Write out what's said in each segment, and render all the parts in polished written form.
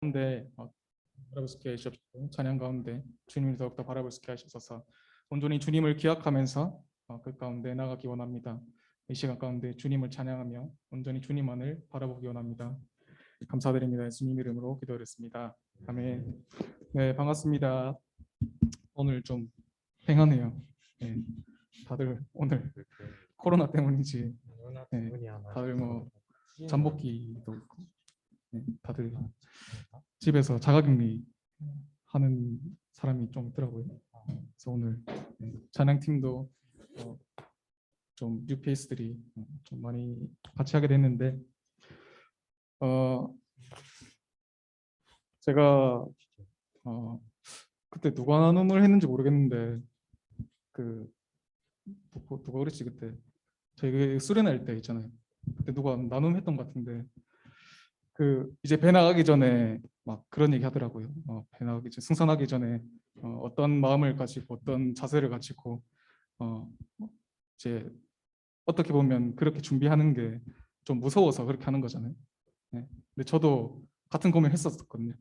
가운데 바라볼 수 있게 하시옵시고, 찬양 가운데 주님을 더욱더 바라볼 수 있게 하시옵소서. 온전히 주님을 기억하면서 그 가운데 나가기 원합니다. 이 시간 가운데 주님을 찬양하며 온전히 주님만을 바라보기 원합니다. 감사드립니다. 예수님 이름으로 기도드렸습니다. 아멘. 네, 반갑습니다. 오늘 좀 팽하네요. 네, 다들 오늘 코로나 때문인지 네, 다들 뭐 잠복기도 있고 네, 다들 집에서 자가격리 하는 사람이 좀 있더라고요. 그래서 오늘 찬양팀도 좀 뉴페이스들이 좀 많이 같이 하게 됐는데 제가 그때 누가 나눔을 했는지 모르겠는데 그 누가 그랬지 그때 저희 수련할 때 있잖아요. 그때 누가 나눔했던 것 같은데 그 이제 배 나가기 전에 막 그런 얘기 하더라고요. 배 나가기 전 승선하기 전에 어떤 마음을 가지고 어떤 자세를 가지고 이제 어떻게 보면 그렇게 준비하는 게 좀 무서워서 그렇게 하는 거잖아요. 네. 근데 저도 같은 고민을 했었거든요.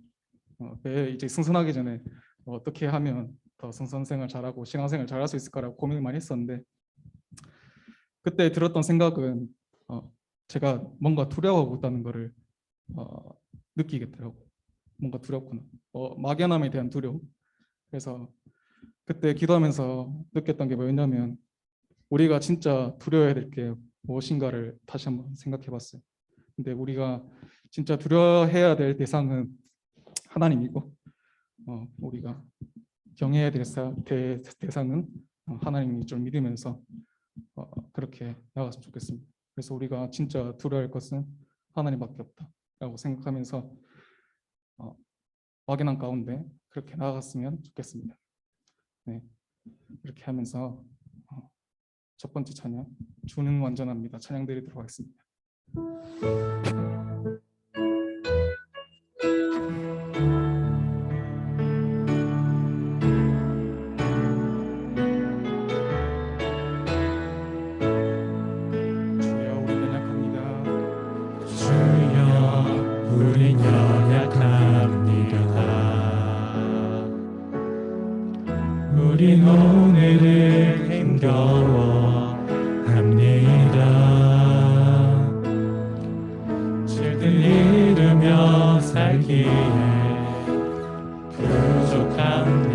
배 이제 승선하기 전에 어떻게 하면 더 승선생활 잘하고 신앙생활 잘할 수 있을까라고 고민을 많이 했었는데 그때 들었던 생각은 제가 뭔가 두려워하고 있다는 거를 느끼겠더라고요. 뭔가 두렵구나. 막연함에 대한 두려움. 그래서 그때 기도하면서 느꼈던 게 뭐였냐면 우리가 진짜 두려워해야 될 게 무엇인가를 다시 한번 생각해 봤어요. 근데 우리가 진짜 두려워해야 될 대상은 하나님이고 우리가 경외해야 될 대상은 하나님이 좀 믿으면서 그렇게 나갔으면 좋겠습니다. 그래서 우리가 진짜 두려워할 것은 하나님밖에 없다라고 생각하면서 막연한 가운데 그렇게 나아갔으면 좋겠습니다. 네, 이렇게 하면서 첫 번째 찬양 주는 완전합니다. 찬양 드리도록 하겠습니다. 우린 오늘을 힘겨워합니다. 질들 이루며 살기에 부족합니다.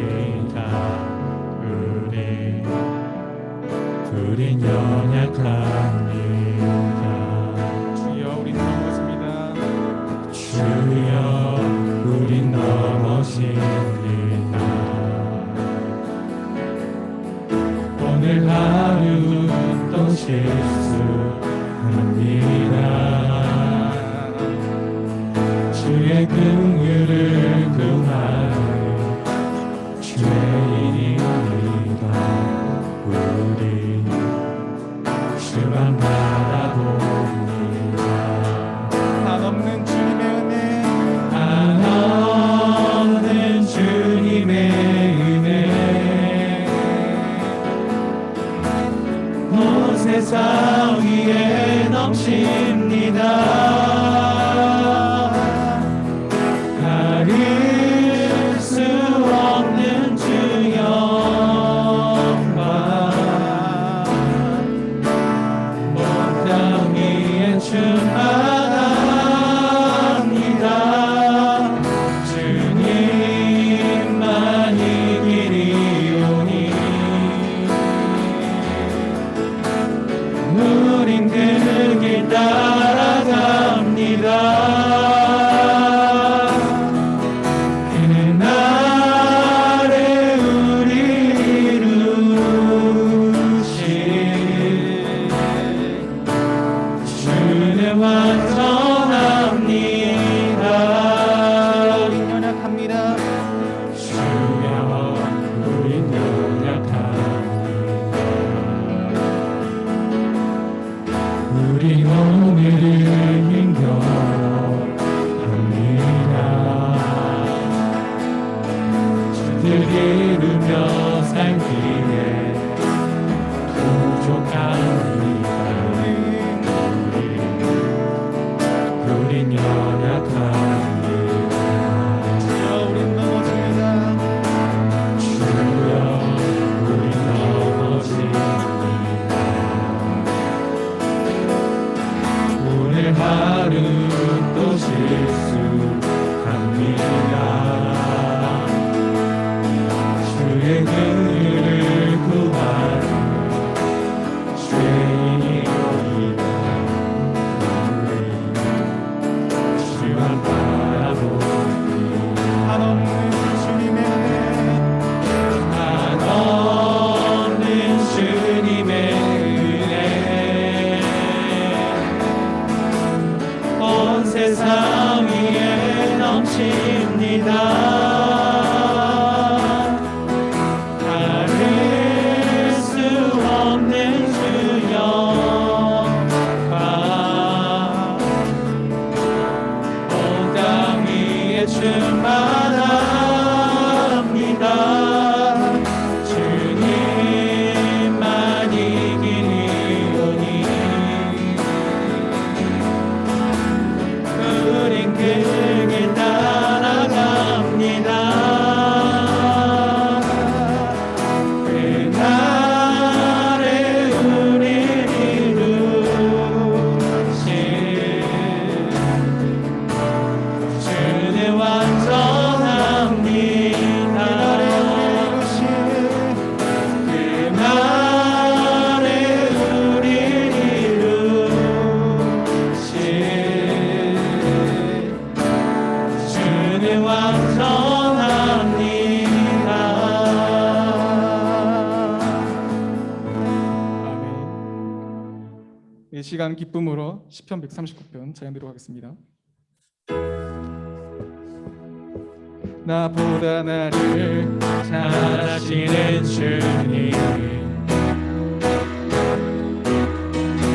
우린 연약합니다. 주여 우린 넘어졌습니다. 주여 우린 넘어집니다. 오늘 하루 또 실수합니다. 주의 긍휼을 구하는 죄인입니다. 우리 주만 바라봅니다. 한없는 주님의 은혜, 한없는 주님의 은혜 온 세상 위에 넘칩니다. 가릴 수 없는 주 영광 온 땅 위에 충만합니다. 주님만이 길이오니 우린 그 길 따라갑니다. 그날에 우리 이루실 주는 완전합니다. 우린 연약합니다. 주여 우린 연약합니다. 우린 오늘을 힘겨워합니다. 주들 이루며 살기에 부족합니다. 우린 연약합니다. 다를 수 없는 주여 온 땅 위에 충만합니다. 주님만 이기리오니 우린 그 길 따라갑니다. 그날에 우리를 이루신 주는 완전합니다. 그날에 우리를 이루신 주는 완전합니다. 아멘. 이 시간 기쁨으로 시편 139편 찬양드리도록 하겠습니다. 나보다 나를 잘하시는 주님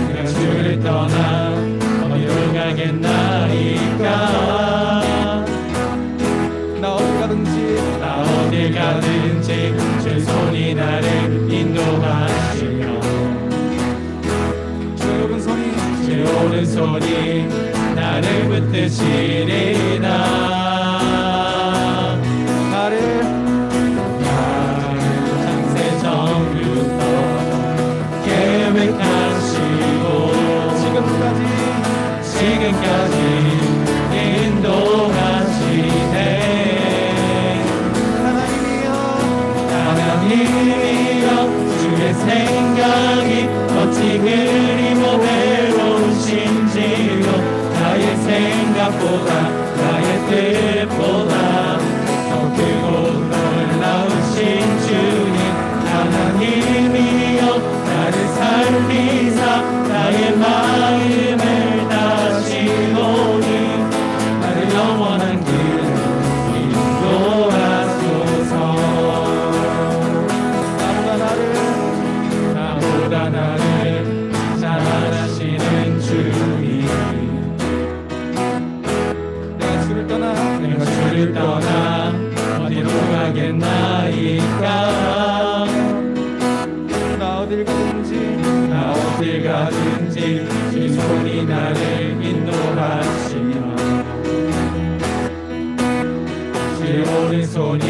내가 주를 떠나 어디로 가겠나이까 나 어디 가든지 나 어딜 가든지 주 손이 나를 인도하시며 주의 오른손이 주 오른손이 나를 붙드시리라. 나를 창세 전부터 계획하시고 지금까지 인도하시네. 하나님이여 주의 생각이 어찌 그리 모배로우신지요. 나의 생각보다 나의 뜻보다 더 크고 놀라우신 주님 하나님이여 나를 살리사 나의 마음을 다시오니 나를 영원한 길로 인도하소서. 나보다 나를 잘하시는 주님 내가 주를 떠나 어디로 가겠나이까 나 어딜 가든지 주 손이 나를 인도하시며 주 오른손이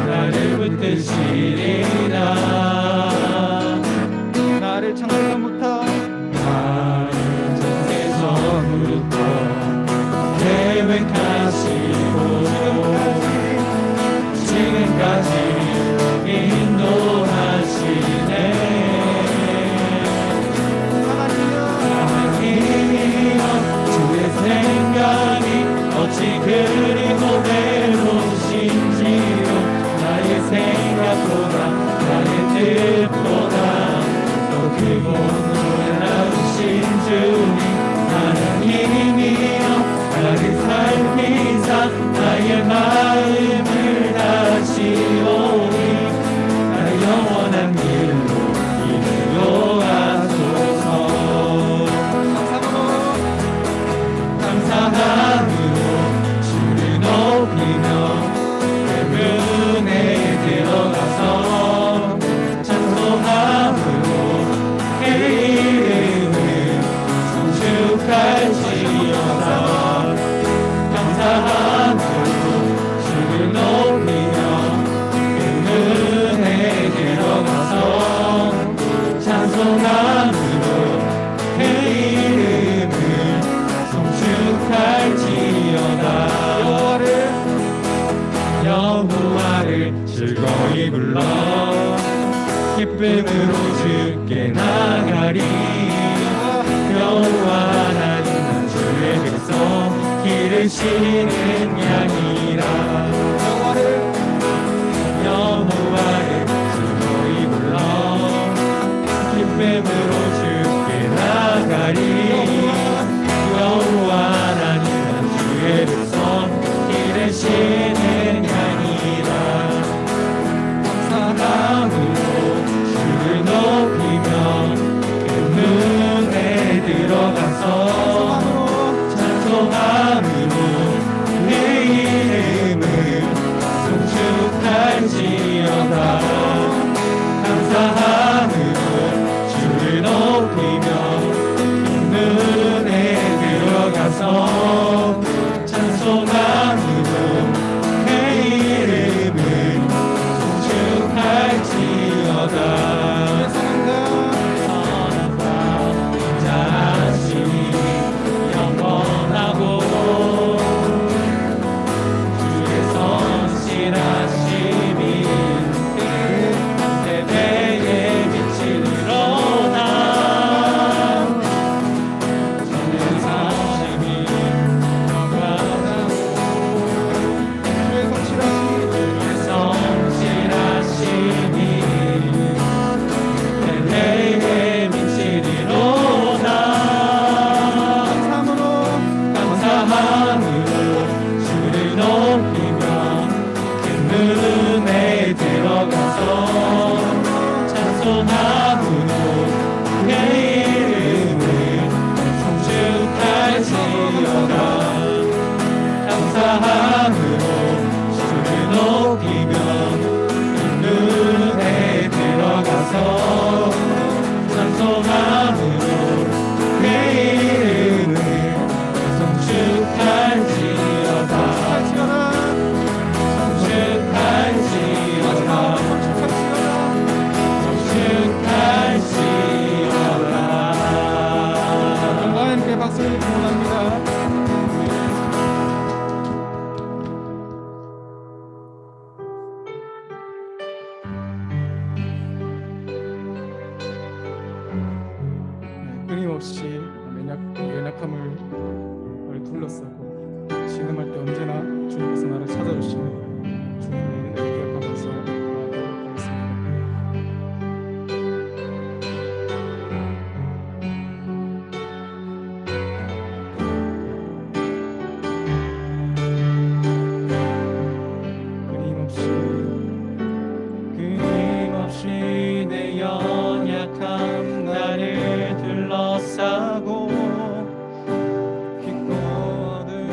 나를 붙드시리라. 나를 창세전부터 전부터 계획하시고 지금까지 인도하시네. 하나님이여 주의 생각이 어찌 그리 고배로우신지요. 나의 생각보다 나의 뜻보다 더 크고 놀라우신 주님 하나님이여 나를 살피사 나의 마음을 다시오니 나를 영원한 길로 인도하소서. 감사함으로 주를 높이며 그 문에 들어가서 찬송함으로 그 이름을 성축할지어다. 감사함으로 주를 높이며 그 문에 들어가서 찬송함으로 그 이름을 성축할지어다. 여호와를 즐거이 불러 기쁨으로 주께 나가리. 여호와 하나님 주의 백성 기르시는 양이라. 여호와를 즐거이 불러 기쁨으로 주께 나가리. 여호와 하나님 주의 백성 들어가서 찬송함으로 내 이름을 송축할지어다. 감사함으로 주를 높이며 눈에 들어가서 찬송함으로 내 이름을 송축할지어다. 송축할지어다. 송축할지어다. 영광과 함께 박수를 기원합니다. 끊임없이 연약함을 둘러싸고 신음할 때 언제나 주님께서 나를 찾아주시는 주님의 은혜를 기억하면서 나아가도록 하겠습니다. 끊임없이 내 연약함 나를 둘러싸고 깊고 어두운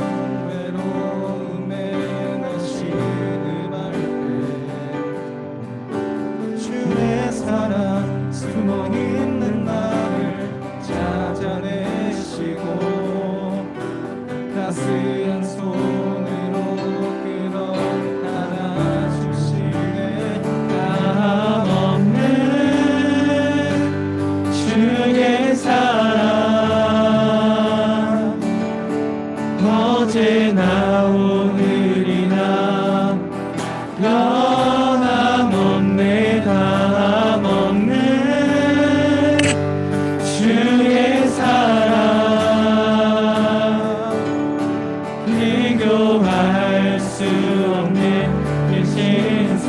외로움에 나 신음할 때 주의 사랑 숨어있는 나를 찾아내시고 따스한 손으로 끌어 안아주시네. 감없는 주의 사랑 어제나 오늘이나 변함없네. 감없는 주의 사랑 비교할 수 없는 계신 사랑.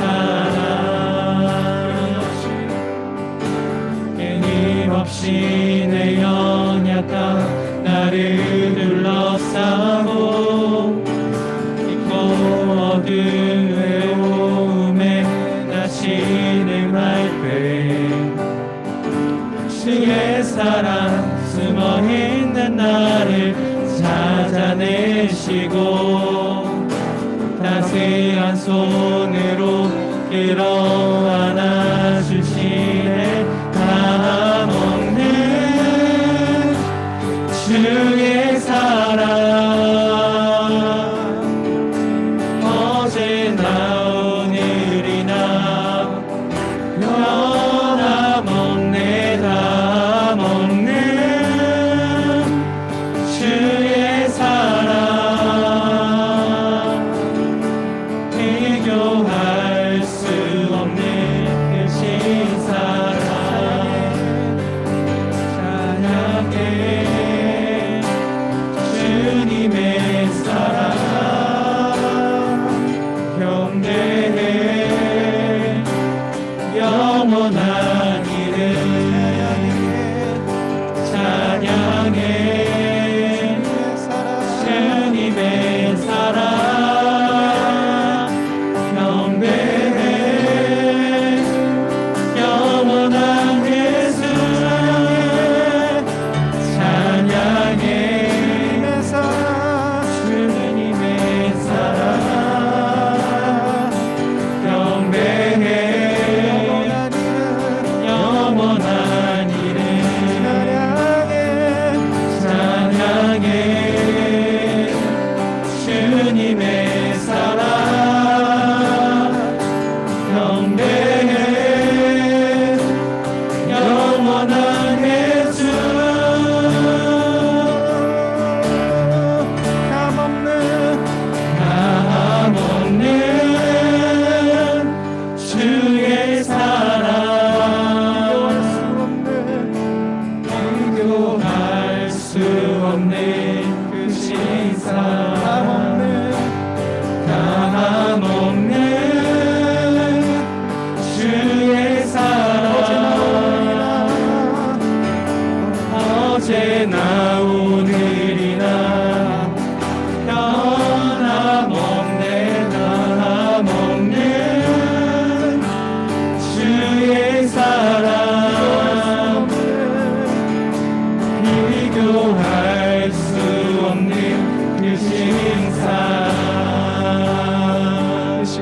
끊임없이 내 연약함 나를 둘러싸고 깊고 어두운 외로움에 나 신음할 때 주의 사랑 숨어있는 나를 찾아내시고 따스한 손으로 끌어 안아주시네. 감없는 주의 사랑 어제나 오늘이나 변함없네. 감없는 주의 사랑 비교할 수 없는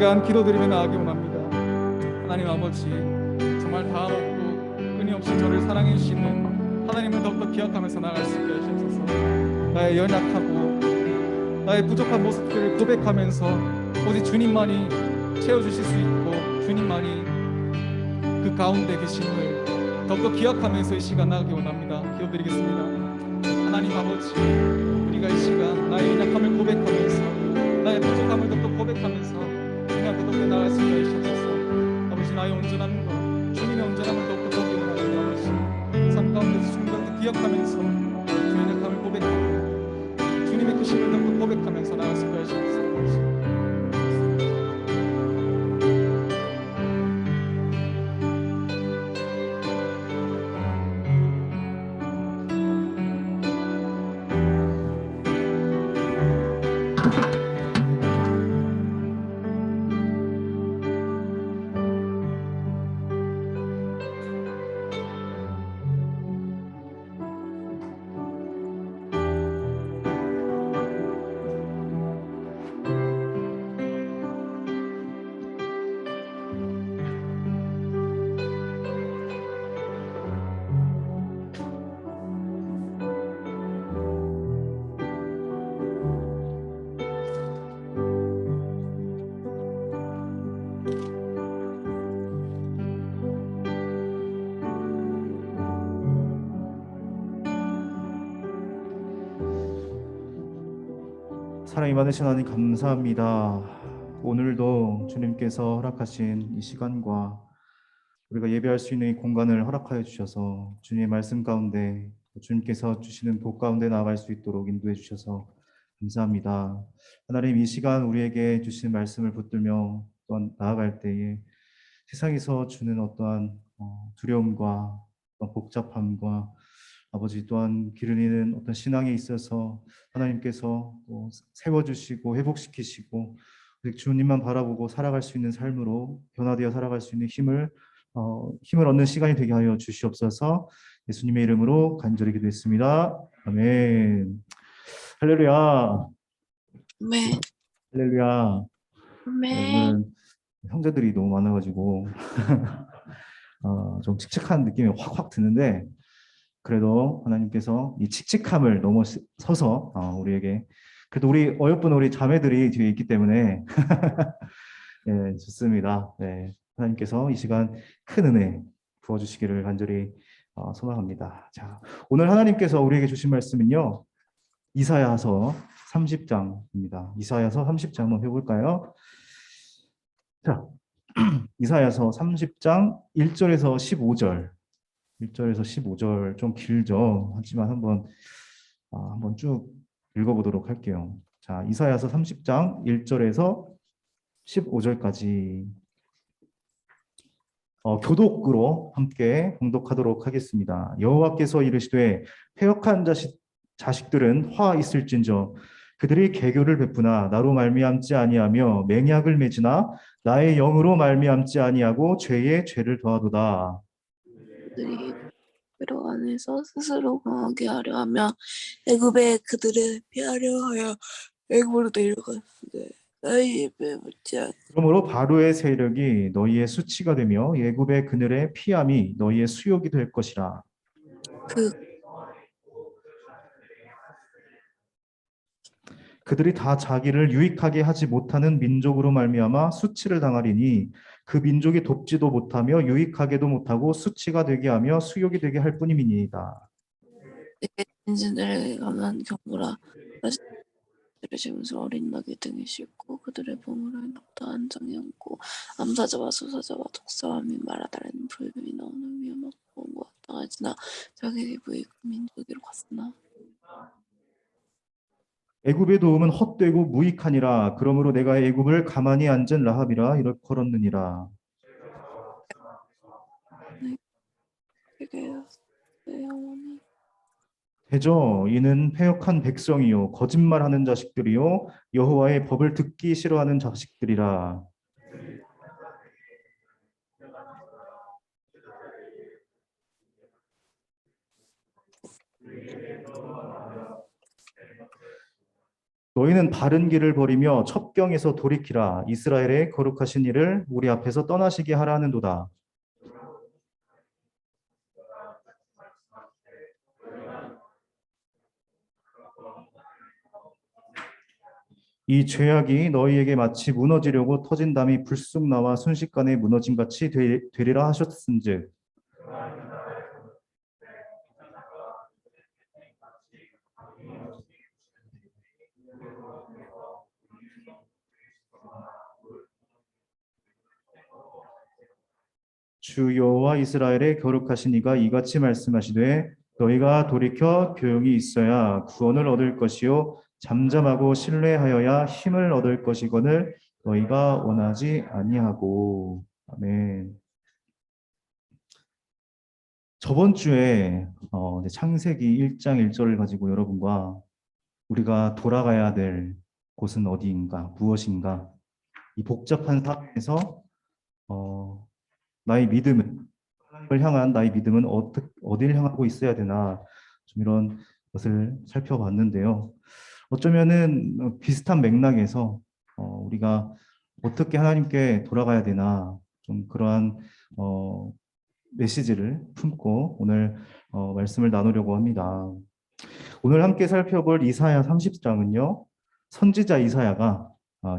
시간 기도드리며 나아가기 원합니다. 하나님 아버지, 정말 다음 없고 끊임없이 저를 사랑해 주시는 하나님을 더욱더 기억하면서 나아갈 수 있게 하시옵소서. 나의 연약하고 나의 부족한 모습들을 고백하면서 오직 주님만이 채워주실 수 있고 주님만이 그 가운데 계심을 더욱더 기억하면서 이 시간 나아가기 원합니다. 기도드리겠습니다. 하나님 아버지, 우리가 이 시간 나의 연약함을 고백하면서 나의 부족함을 더욱더 고백하면서 주님 앞에 더욱더 나아갈 수 있게 하시옵소서. 아버지, 나의 온전함과 주님의 온전함을 더욱더 보기 원합니다. 아버지, 삶 가운데서 주님 더욱더 기억하면서 주의 연약함을 고백하고 주님의 크심을 더욱더 고백하면서 나아갈 수 있게 하시옵소서. 아버지. 사랑이 많으신 하나님 감사합니다. 오늘도 주님께서 허락하신 이 시간과 우리가 예배할 수 있는 이 공간을 허락하여 주셔서 주님의 말씀 가운데 주님께서 주시는 복 가운데 나아갈 수 있도록 인도해 주셔서 감사합니다. 하나님, 이 시간 우리에게 주신 말씀을 붙들며 또한 나아갈 때에 세상에서 주는 어떠한 두려움과 어떤 복잡함과 아버지 또한 길을 잃는 어떤 신앙에 있어서 하나님께서 또 세워주시고 회복시키시고 오직 주님만 바라보고 살아갈 수 있는 삶으로 변화되어 살아갈 수 있는 힘을 얻는 시간이 되게 하여 주시옵소서. 예수님의 이름으로 간절히 기도했습니다. 아멘. 할렐루야. 네, 할렐루야. 네. 오늘은 형제들이 너무 많아가지고 좀 칙칙한 느낌이 확확 드는데, 그래도 하나님께서 이 칙칙함을 넘어서서 우리에게, 그래도 우리 어여쁜 우리 자매들이 뒤에 있기 때문에 예, 좋습니다. 네, 하나님께서 이 시간 큰 은혜 부어주시기를 간절히 소망합니다. 자, 오늘 하나님께서 우리에게 주신 말씀은요, 이사야서 30장입니다. 이사야서 30장 한번 해볼까요? 자, 이사야서 30장 1절에서 15절, 1절에서 15절 좀 길죠. 하지만 한번 쭉 읽어보도록 할게요. 자, 이사야서 30장 1절에서 15절까지 교독으로 함께 봉독하도록 하겠습니다. 여호와께서 이르시되 패역한 자식들은 화 있을진저 그들이 개교를 베푸나 나로 말미암지 아니하며 맹약을 맺으나 나의 영으로 말미암지 아니하고 죄에 죄를 더하도다. 그들이 뼈 안에서 스스로 강하게 하려 하며 애굽에 그들을 피하려 하여 애굽으로 데려갔으되 나의 입에 묻지 않. 그러므로 바로의 세력이 너희의 수치가 되며 애굽의 그늘의 피함이 너희의 수욕이 될 것이라. 그들이 다 자기를 유익하게 하지 못하는 민족으로 말미암아 수치를 당하리니 그 민족이 돕지도 못하며 유익하게도 못하고 수치가 되게 하며 수욕이 되게 할 뿐임이니이다. 내게 인신들에게 관한 경고라. 자식들의 짐승 어린 나귀 등에 싣고 그들의 보물을 낙타 한 장에 얹고 암사자와 수사자와 독사와 및 말하다라는 불뱀이 나오는 위험하고 공고가 당하지나 자기에게 부익한 민족으로 갔으나 애굽의 도움은 헛되고 무익하니라. 그러므로 내가 애굽을 가만히 앉은 라합이라 일컬었느니라. 내게 내 영혼이 대저 이는 패역한 백성이요 거짓말하는 자식들이요 여호와의 법을 듣기 싫어하는 자식들이라. 너희는 바른 길을 버리며 첩경에서 돌이키라. 이스라엘의 거룩하신 이를 우리 앞에서 떠나시게 하라 하는도다. 이 죄악이 너희에게 마치 무너지려고 터진 담이 불쑥 나와 순식간에 무너짐 같이 되리라 하셨은즉 주 여호와 이스라엘의 거룩하신 이가 이같이 말씀하시되 너희가 돌이켜 교용이 있어야 구원을 얻을 것이요 잠잠하고 신뢰하여야 힘을 얻을 것이거늘 너희가 원하지 아니하고. 아멘. 저번 주에 이제 창세기 1장 1절을 가지고 여러분과 우리가 돌아가야 될 곳은 어디인가, 무엇인가, 이 복잡한 사회에서 나의 믿음은, 하나님을 향한 나의 믿음은 어디를 향하고 있어야 되나, 좀 이런 것을 살펴봤는데요. 어쩌면은 비슷한 맥락에서 우리가 어떻게 하나님께 돌아가야 되나, 좀 그러한 메시지를 품고 오늘 말씀을 나누려고 합니다. 오늘 함께 살펴볼 이사야 30장은요, 선지자 이사야가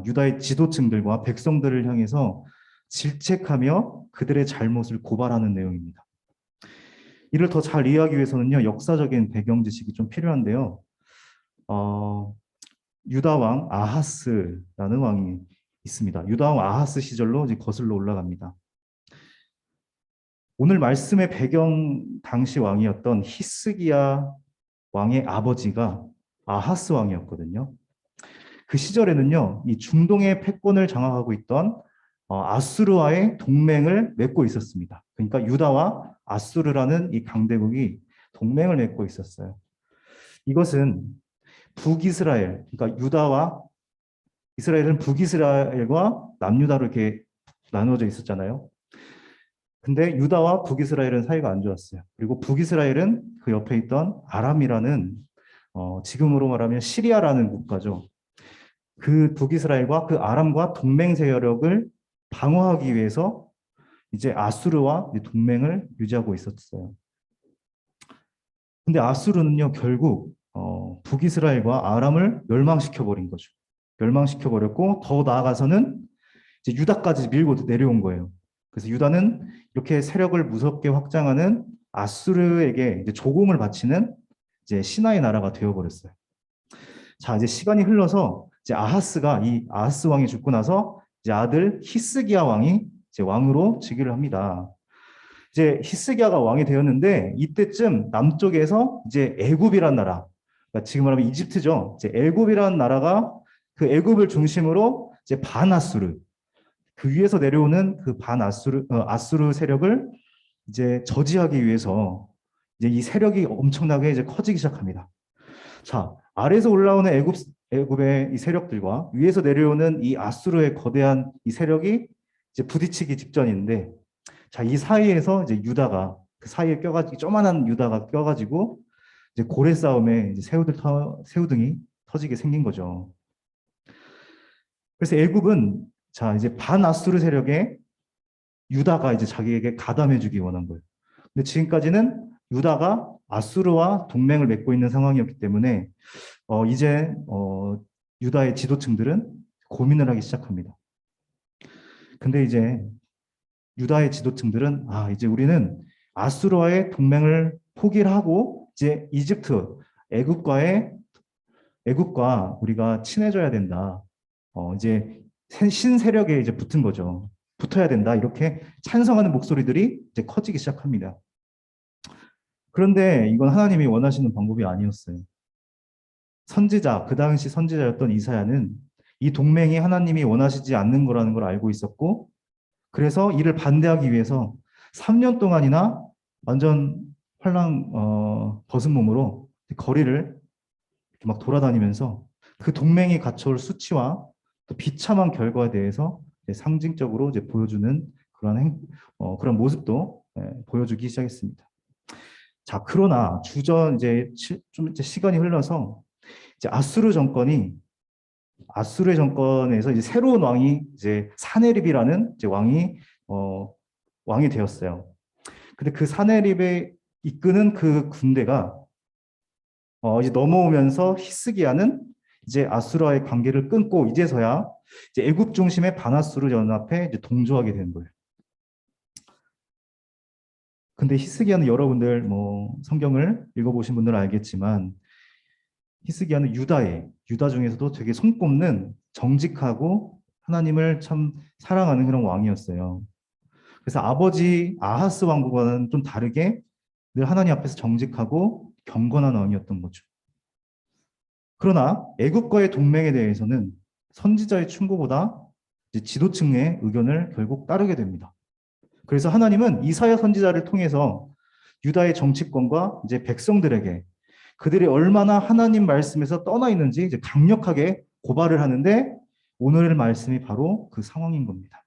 유다의 지도층들과 백성들을 향해서 질책하며 그들의 잘못을 고발하는 내용입니다. 이를 더 잘 이해하기 위해서는요, 역사적인 배경 지식이 좀 필요한데요. 유다 왕 아하스라는 왕이 있습니다. 유다 왕 아하스 시절로 이제 거슬러 올라갑니다. 오늘 말씀의 배경 당시 왕이었던 히스기야 왕의 아버지가 아하스 왕이었거든요. 그 시절에는요, 이 중동의 패권을 장악하고 있던 아수르와의 동맹을 맺고 있었습니다. 그러니까 유다와 아수르라는 이 강대국이 동맹을 맺고 있었어요. 이것은 북이스라엘, 그러니까 유다와 이스라엘은 북이스라엘과 남유다로 이렇게 나누어져 있었잖아요. 근데 유다와 북이스라엘은 사이가 안 좋았어요. 그리고 북이스라엘은 그 옆에 있던 아람이라는 지금으로 말하면 시리아라는 국가죠. 그 북이스라엘과 그 아람과 동맹 세력을 방어하기 위해서 이제 아수르와 동맹을 유지하고 있었어요. 근데 아수르는요, 결국 북이스라엘과 아람을 멸망시켜 버린 거죠. 멸망시켜 버렸고, 더 나아가서는 이제 유다까지 밀고 내려온 거예요. 그래서 유다는 이렇게 세력을 무섭게 확장하는 아수르에게 이제 조공을 바치는 이제 신하의 나라가 되어버렸어요. 자, 이제 시간이 흘러서 이제 아하스 왕이 죽고 나서 이제 아들 히스기야 왕이 이제 왕으로 즉위를 합니다. 이제 히스기야가 왕이 되었는데 이때쯤 남쪽에서 이제 애굽이란 나라, 그러니까 지금 말하면 이집트죠. 이제 애굽이란 나라가 그 애굽을 중심으로 이제 반아수르, 그 위에서 내려오는 그 아수르 세력을 이제 저지하기 위해서 이제 이 세력이 엄청나게 이제 커지기 시작합니다. 자, 아래에서 올라오는 애굽의 이 세력들과 위에서 내려오는 이 아수르의 거대한 이 세력이 이제 부딪히기 직전인데, 자, 이 사이에서 이제 유다가 그 사이에 껴가지고 조만한 유다가 껴가지고 이제 고래 싸움에 이제 새우등이 터지게 생긴 거죠. 그래서 애굽은 자, 이제 반아수르 세력에 유다가 이제 자기에게 가담해주기 원한 거예요. 근데 지금까지는 유다가 아수르와 동맹을 맺고 있는 상황이었기 때문에 이제 유다의 지도층들은 고민을 하기 시작합니다. 근데 이제 유다의 지도층들은 이제 우리는 아수르와의 동맹을 포기를 하고 이제 이집트, 애굽과 우리가 친해져야 된다. 이제 신세력에 이제 붙은 거죠. 붙어야 된다. 이렇게 찬성하는 목소리들이 이제 커지기 시작합니다. 그런데 이건 하나님이 원하시는 방법이 아니었어요. 그 당시 선지자였던 이사야는 이 동맹이 하나님이 원하시지 않는 거라는 걸 알고 있었고, 그래서 이를 반대하기 위해서 3년 동안이나 완전 벗은 몸으로 거리를 이렇게 막 돌아다니면서 그 동맹이 갖춰올 수치와 또 비참한 결과에 대해서 상징적으로 이제 보여주는 그런 모습도 보여주기 시작했습니다. 자, 그러나 좀 이제 시간이 흘러서 이제 아수르 정권이 아수르 정권에서 이제 새로운 왕이 이제 사네립이라는 이제 왕이 되었어요. 근데 그 사네립에 이끄는 그 군대가 이제 넘어오면서 히스기야는 이제 아수르와의 관계를 끊고 이제서야 이제 애굽 중심의 반아수르 연합에 이제 동조하게 되는 거예요. 근데 히스기야는 여러분들 뭐 성경을 읽어보신 분들은 알겠지만 히스기야는 유다 중에서도 되게 손꼽는 정직하고 하나님을 참 사랑하는 그런 왕이었어요. 그래서 아버지 아하스 왕국과는 좀 다르게 늘 하나님 앞에서 정직하고 경건한 왕이었던 거죠. 그러나 애굽과의 동맹에 대해서는 선지자의 충고보다 이제 지도층의 의견을 결국 따르게 됩니다. 그래서 하나님은 이사야 선지자를 통해서 유다의 정치권과 이제 백성들에게 그들이 얼마나 하나님 말씀에서 떠나 있는지 이제 강력하게 고발을 하는데 오늘의 말씀이 바로 그 상황인 겁니다.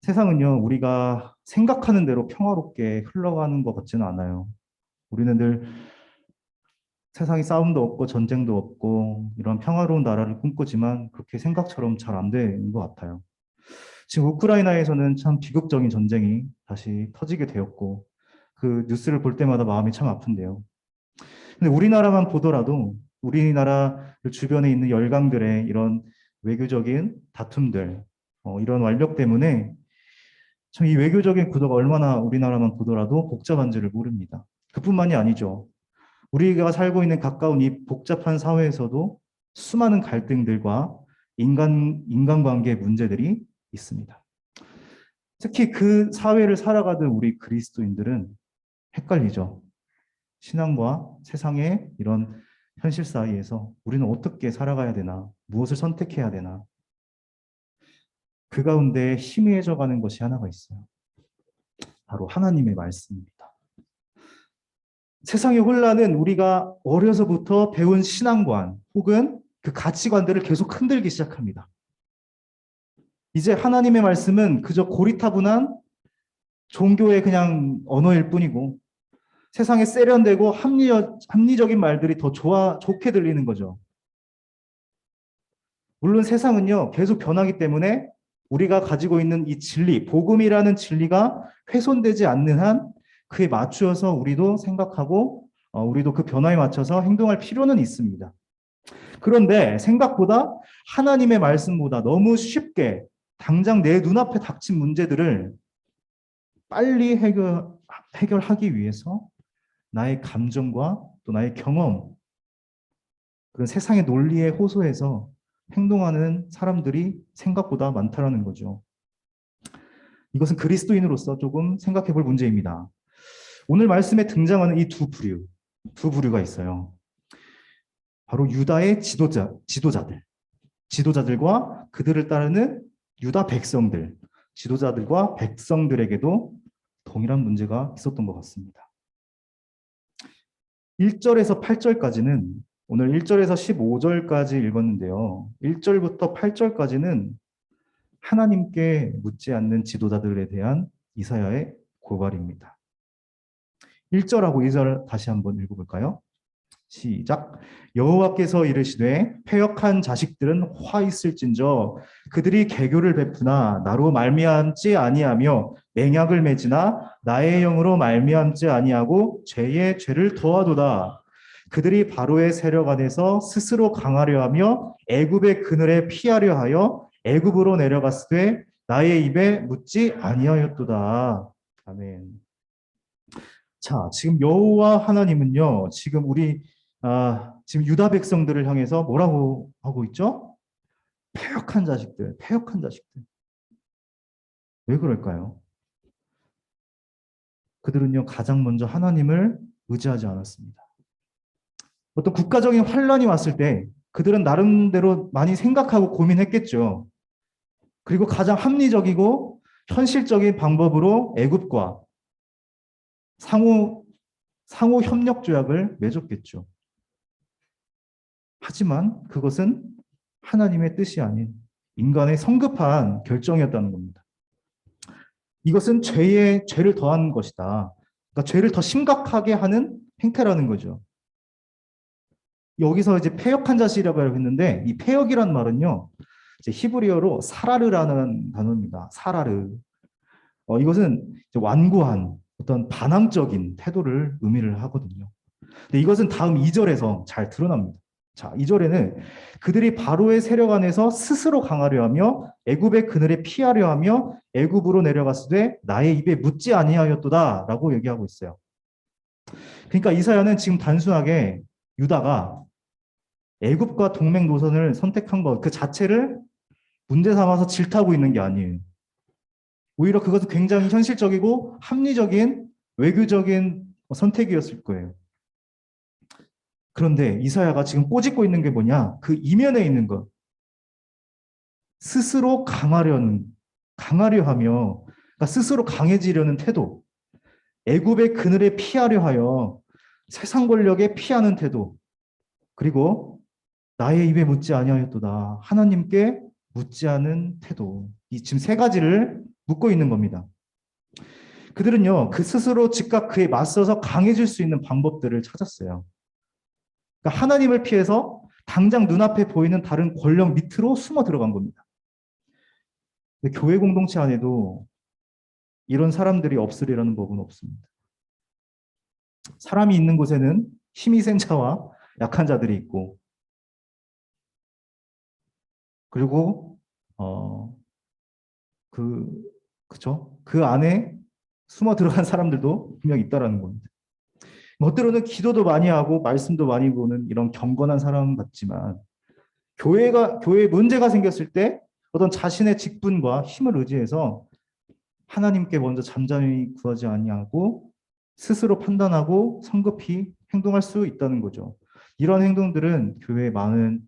세상은요, 우리가 생각하는 대로 평화롭게 흘러가는 것 같지는 않아요. 우리는 늘 세상에 싸움도 없고 전쟁도 없고 이런 평화로운 나라를 꿈꾸지만 그렇게 생각처럼 잘 안 되는 것 같아요. 지금 우크라이나에서는 참 비극적인 전쟁이 다시 터지게 되었고 그 뉴스를 볼 때마다 마음이 참 아픈데요. 근데 우리나라만 보더라도 우리나라 주변에 있는 열강들의 이런 외교적인 다툼들, 이런 완력 때문에 참 이 외교적인 구도가 얼마나 우리나라만 보더라도 복잡한지를 모릅니다. 그뿐만이 아니죠. 우리가 살고 있는 가까운 이 복잡한 사회에서도 수많은 갈등들과 인간관계 문제들이 있습니다. 특히 그 사회를 살아가던 우리 그리스도인들은 헷갈리죠. 신앙과 세상의 이런 현실 사이에서 우리는 어떻게 살아가야 되나, 무엇을 선택해야 되나. 그 가운데 희미해져 가는 것이 하나가 있어요. 바로 하나님의 말씀입니다. 세상의 혼란은 우리가 어려서부터 배운 신앙관 혹은 그 가치관들을 계속 흔들기 시작합니다. 이제 하나님의 말씀은 그저 고리타분한 종교의 그냥 언어일 뿐이고 세상에 세련되고 합리적인 말들이 더 좋게 들리는 거죠. 물론 세상은요, 계속 변하기 때문에 우리가 가지고 있는 이 진리, 복음이라는 진리가 훼손되지 않는 한 그에 맞추어서 우리도 생각하고 우리도 그 변화에 맞춰서 행동할 필요는 있습니다. 그런데 생각보다 하나님의 말씀보다 너무 쉽게 당장 내 눈앞에 닥친 문제들을 빨리 해결하기 위해서 나의 감정과 또 나의 경험, 그런 세상의 논리에 호소해서 행동하는 사람들이 생각보다 많다라는 거죠. 이것은 그리스도인으로서 조금 생각해 볼 문제입니다. 오늘 말씀에 등장하는 이 두 부류가 있어요. 바로 유다의 지도자들과 그들을 따르는 유다 백성들, 지도자들과 백성들에게도 동일한 문제가 있었던 것 같습니다. 1절에서 8절까지는 오늘 1절에서 15절까지 읽었는데요. 1절부터 8절까지는 하나님께 묻지 않는 지도자들에 대한 이사야의 고발입니다. 1절하고 2절 다시 한번 읽어볼까요? 시작. 여호와께서 이르시되 패역한 자식들은 화 있을진저 그들이 개교를 베푸나 나로 말미암지 아니하며 맹약을 맺으나 나의 영으로 말미암지 아니하고 죄의 죄를 더하도다. 그들이 바로의 세력 안에서 스스로 강하려 하며 애굽의 그늘에 피하려 하여 애굽으로 내려갔으되 나의 입에 묻지 아니하였도다. 아멘. 자, 지금 여호와 하나님은요, 지금 지금 유다 백성들을 향해서 뭐라고 하고 있죠? 패역한 자식들. 왜 그럴까요? 그들은요, 가장 먼저 하나님을 의지하지 않았습니다. 어떤 국가적인 환란이 왔을 때 그들은 나름대로 많이 생각하고 고민했겠죠. 그리고 가장 합리적이고 현실적인 방법으로 애굽과 상호 협력 조약을 맺었겠죠. 하지만 그것은 하나님의 뜻이 아닌 인간의 성급한 결정이었다는 겁니다. 이것은 죄를 더한 것이다. 그러니까 죄를 더 심각하게 하는 행태라는 거죠. 여기서 이제 패역한 자식이라고 했는데 이 패역이란 말은요. 이제 히브리어로 사라르라는 단어입니다. 사라르. 이것은 이제 완고한 어떤 반항적인 태도를 의미를 하거든요. 근데 이것은 다음 2절에서 잘 드러납니다. 자, 2절에는 그들이 바로의 세력 안에서 스스로 강하려 하며 애굽의 그늘에 피하려 하며 애굽으로 내려갔으되 나의 입에 묻지 아니하였도다라고 얘기하고 있어요. 그러니까 이사야는 지금 단순하게 유다가 애굽과 동맹 노선을 선택한 것 그 자체를 문제 삼아서 질타하고 있는 게 아니에요. 오히려 그것은 굉장히 현실적이고 합리적인 외교적인 선택이었을 거예요. 그런데 이사야가 지금 꼬집고 있는 게 뭐냐? 그 이면에 있는 것. 스스로 강하려 하며, 그러니까 스스로 강해지려는 태도. 애굽의 그늘에 피하려 하여 세상 권력에 피하는 태도. 그리고 나의 입에 묻지 아니하였도다. 하나님께 묻지 않은 태도. 이 지금 세 가지를 묻고 있는 겁니다. 그들은요, 그 스스로 즉각 그에 맞서서 강해질 수 있는 방법들을 찾았어요. 그러니까 하나님을 피해서 당장 눈앞에 보이는 다른 권력 밑으로 숨어 들어간 겁니다. 근데 교회 공동체 안에도 이런 사람들이 없으리라는 법은 없습니다. 사람이 있는 곳에는 힘이 센 자와 약한 자들이 있고, 그리고 그 안에 숨어 들어간 사람들도 분명 있다라는 겁니다. 때로는 기도도 많이 하고 말씀도 많이 보는 이런 경건한 사람 같지만 교회에 문제가 생겼을 때 어떤 자신의 직분과 힘을 의지해서 하나님께 먼저 잠잠히 구하지 아니하고 스스로 판단하고 성급히 행동할 수 있다는 거죠. 이런 행동들은 교회에 많은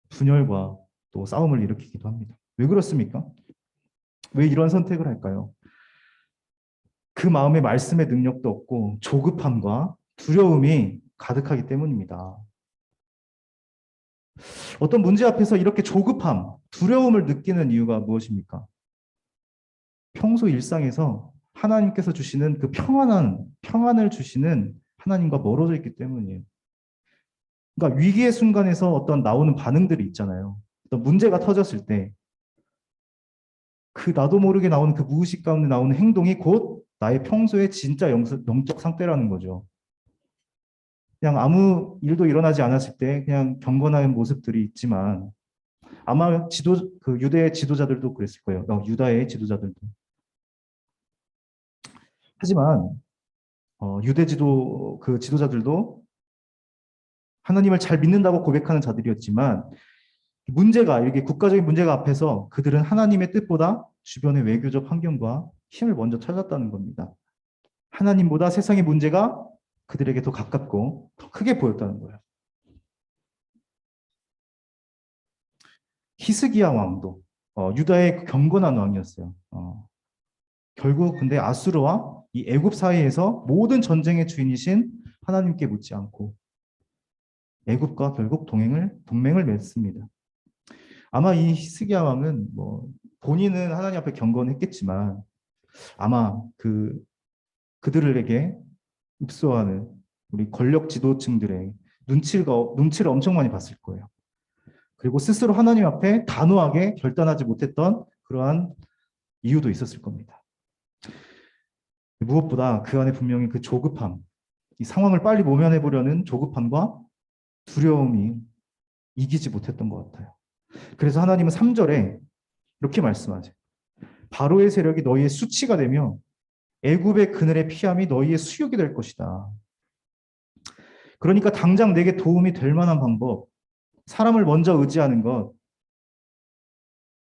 분열과 또 싸움을 일으키기도 합니다. 왜 그렇습니까? 왜 이런 선택을 할까요? 그 마음에 말씀의 능력도 없고 조급함과 두려움이 가득하기 때문입니다. 어떤 문제 앞에서 이렇게 조급함, 두려움을 느끼는 이유가 무엇입니까? 평소 일상에서 하나님께서 주시는 그 평안을 주시는 하나님과 멀어져 있기 때문이에요. 그러니까 위기의 순간에서 어떤 나오는 반응들이 있잖아요. 어떤 문제가 터졌을 때 그 나도 모르게 나오는 그 무의식 가운데 나오는 행동이 곧 나의 평소의 진짜 영적 상태라는 거죠. 그냥 아무 일도 일어나지 않았을 때 그냥 경건한 모습들이 있지만 아마 유대의 지도자들도 그랬을 거예요. 유다의 지도자들도. 하지만 유대 지도자들도 하나님을 잘 믿는다고 고백하는 자들이었지만 문제가 이렇게 국가적인 문제가 앞에서 그들은 하나님의 뜻보다 주변의 외교적 환경과 힘을 먼저 찾았다는 겁니다. 하나님보다 세상의 문제가 그들에게 더 가깝고 더 크게 보였다는 거예요. 히스기야 왕도 유다의 경건한 왕이었어요. 결국 근데 아수르와 이 애굽 사이에서 모든 전쟁의 주인이신 하나님께 묻지 않고 애굽과 결국 동맹을 맺습니다. 아마 이 히스기야 왕은 본인은 하나님 앞에 경건했겠지만 아마 그들에게 읍소하는 우리 권력 지도층들의 눈치를 엄청 많이 봤을 거예요. 그리고 스스로 하나님 앞에 단호하게 결단하지 못했던 그러한 이유도 있었을 겁니다. 무엇보다 그 안에 분명히 그 조급함, 이 상황을 빨리 모면해 보려는 조급함과 두려움이 이기지 못했던 것 같아요. 그래서 하나님은 3절에 이렇게 말씀하세요. 바로의 세력이 너희의 수치가 되며 애굽의 그늘의 피함이 너희의 수욕이 될 것이다. 그러니까 당장 내게 도움이 될 만한 방법, 사람을 먼저 의지하는 것,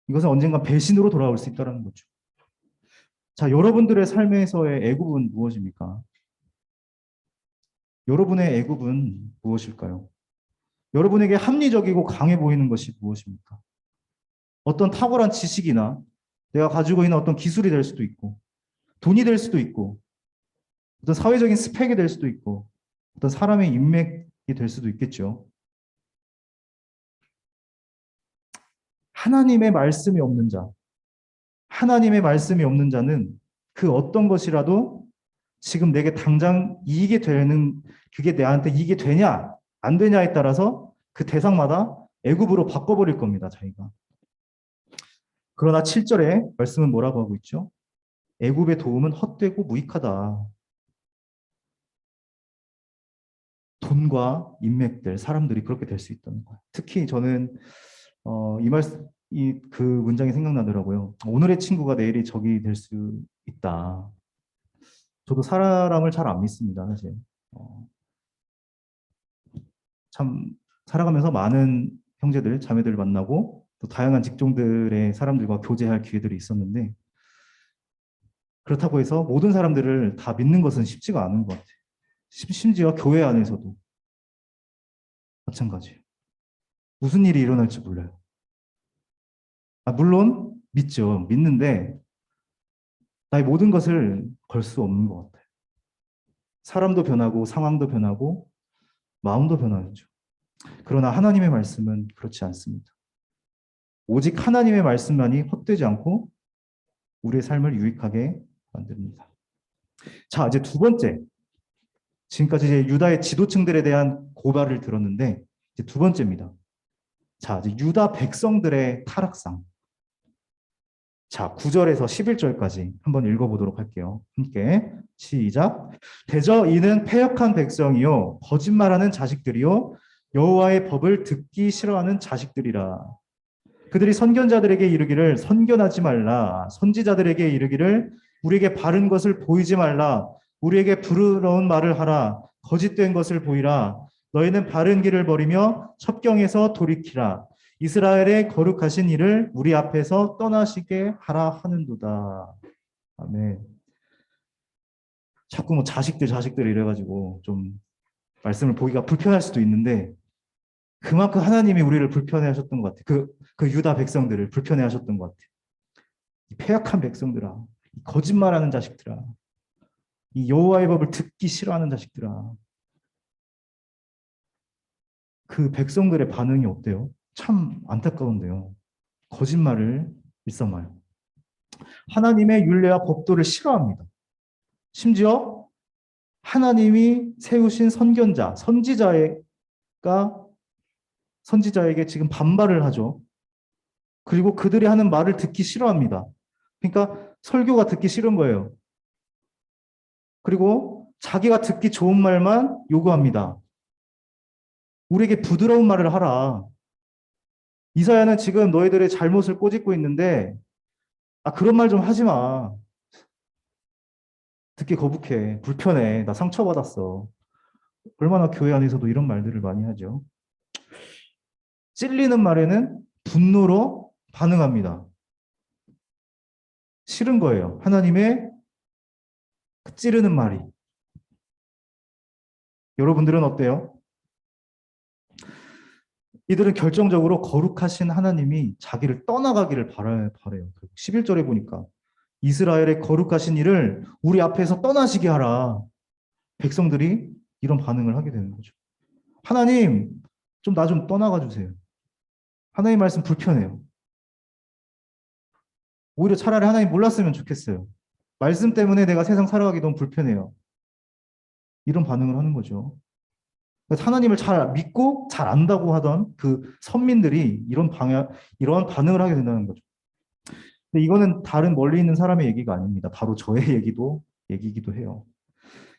이것은 언젠가 배신으로 돌아올 수 있다는 거죠. 자, 여러분들의 삶에서의 애굽은 무엇입니까? 여러분의 애굽은 무엇일까요? 여러분에게 합리적이고 강해 보이는 것이 무엇입니까? 어떤 탁월한 지식이나 내가 가지고 있는 어떤 기술이 될 수도 있고, 돈이 될 수도 있고, 어떤 사회적인 스펙이 될 수도 있고, 어떤 사람의 인맥이 될 수도 있겠죠. 하나님의 말씀이 없는 자는 그 어떤 것이라도 지금 내게 당장 그게 나한테 이익이 되냐? 안 되냐에 따라서 그 대상마다 애굽으로 바꿔버릴 겁니다. 자기가. 그러나 7절에 말씀은 뭐라고 하고 있죠? 애굽의 도움은 헛되고 무익하다. 돈과 인맥들, 사람들이 그렇게 될 수 있다는 거예요. 특히 저는 이 말씀, 그 문장이 생각나더라고요. 오늘의 친구가 내일이 적이 될 수 있다. 저도 사람을 잘 안 믿습니다, 사실. 참 살아가면서 많은 형제들, 자매들을 만나고 또 다양한 직종들의 사람들과 교제할 기회들이 있었는데 그렇다고 해서 모든 사람들을 다 믿는 것은 쉽지가 않은 것 같아요. 심지어 교회 안에서도 마찬가지예요. 무슨 일이 일어날지 몰라요. 물론 믿죠. 믿는데 나의 모든 것을 걸 수 없는 것 같아요. 사람도 변하고 상황도 변하고 마음도 변하죠. 그러나 하나님의 말씀은 그렇지 않습니다. 오직 하나님의 말씀만이 헛되지 않고 우리의 삶을 유익하게 만듭니다. 자, 이제 두 번째. 지금까지 이제 유다의 지도층들에 대한 고발을 들었는데 이제 두 번째입니다. 자, 이제 유다 백성들의 타락상. 자, 9절에서 11절까지 한번 읽어보도록 할게요. 함께 시작. 대저 이는 패역한 백성이요 거짓말하는 자식들이요 여호와의 법을 듣기 싫어하는 자식들이라. 그들이 선견자들에게 이르기를 선견하지 말라. 선지자들에게 이르기를 우리에게 바른 것을 보이지 말라. 우리에게 부끄러운 말을 하라. 거짓된 것을 보이라. 너희는 바른 길을 버리며 첩경에서 돌이키라. 이스라엘의 거룩하신 이를 우리 앞에서 떠나시게 하라 하는도다. 아멘. 자꾸 뭐 자식들 이래가지고 좀 말씀을 보기가 불편할 수도 있는데 그만큼 하나님이 우리를 불편해하셨던 것 같아요. 그 유다 백성들을 불편해하셨던 것 같아요. 이 패역한 백성들아, 이 거짓말하는 자식들아, 이 여호와의 법을 듣기 싫어하는 자식들아. 그 백성들의 반응이 어때요? 참 안타까운데요. 거짓말을 일삼아요. 하나님의 율례와 법도를 싫어합니다. 심지어 하나님이 세우신 선견자, 선지자에게 지금 반발을 하죠. 그리고 그들이 하는 말을 듣기 싫어합니다. 그러니까 설교가 듣기 싫은 거예요. 그리고 자기가 듣기 좋은 말만 요구합니다. 우리에게 부드러운 말을 하라. 이사야는 지금 너희들의 잘못을 꼬집고 있는데 그런 말 좀 하지 마. 듣기 거북해. 불편해. 나 상처받았어. 얼마나 교회 안에서도 이런 말들을 많이 하죠. 찔리는 말에는 분노로 반응합니다. 싫은 거예요. 하나님의 그 찌르는 말이. 여러분들은 어때요? 이들은 결정적으로 거룩하신 하나님이 자기를 떠나가기를 바라요. 11절에 보니까 이스라엘의 거룩하신 이를 우리 앞에서 떠나시게 하라. 백성들이 이런 반응을 하게 되는 거죠. 하나님, 좀 나 좀 떠나가 주세요. 하나님 말씀 불편해요. 오히려 차라리 하나님 몰랐으면 좋겠어요. 말씀 때문에 내가 세상 살아가기 너무 불편해요. 이런 반응을 하는 거죠. 하나님을 잘 믿고 잘 안다고 하던 그 선민들이 이런 반응을 하게 된다는 거죠. 근데 이거는 다른 멀리 있는 사람의 얘기가 아닙니다. 바로 저의 얘기기도 해요.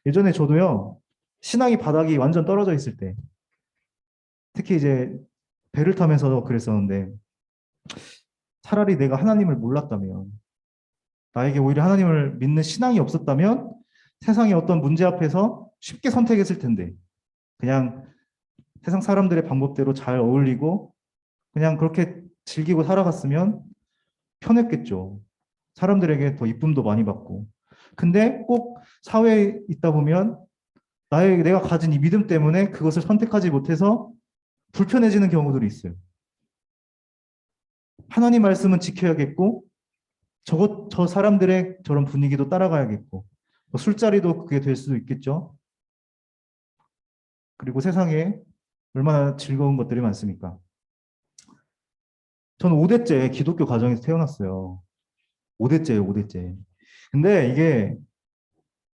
예전에 저도요, 신앙이 바닥이 완전 떨어져 있을 때, 특히 이제 배를 타면서 그랬었는데, 차라리 내가 하나님을 몰랐다면, 나에게 오히려 하나님을 믿는 신앙이 없었다면, 세상의 어떤 문제 앞에서 쉽게 선택했을 텐데, 그냥 세상 사람들의 방법대로 잘 어울리고 그냥 그렇게 즐기고 살아갔으면 편했겠죠. 사람들에게 더 이쁨도 많이 받고. 근데 꼭 사회에 있다 보면 내가 가진 이 믿음 때문에 그것을 선택하지 못해서 불편해지는 경우들이 있어요. 하나님 말씀은 지켜야겠고 저 사람들의 저런 분위기도 따라가야겠고 뭐 술자리도 그게 될 수도 있겠죠. 그리고 세상에 얼마나 즐거운 것들이 많습니까? 저는 5대째 기독교 가정에서 태어났어요. 5대째예요, 5대째. 근데 이게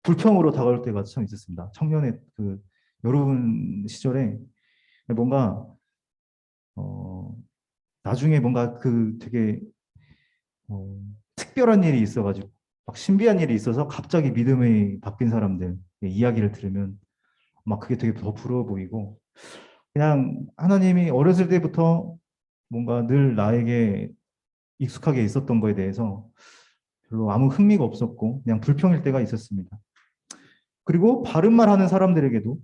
불평으로 다가올 때가 참 있었습니다. 청년의 그 여러분 시절에 뭔가 나중에 뭔가 그 되게 특별한 일이 있어가지고 막 신비한 일이 있어서 갑자기 믿음이 바뀐 사람들 이야기를 들으면 막 그게 되게 더 부러워 보이고, 그냥 하나님이 어렸을 때부터 뭔가 늘 나에게 익숙하게 있었던 거에 대해서 별로 아무 흥미가 없었고 그냥 불평일 때가 있었습니다. 그리고 바른 말 하는 사람들에게도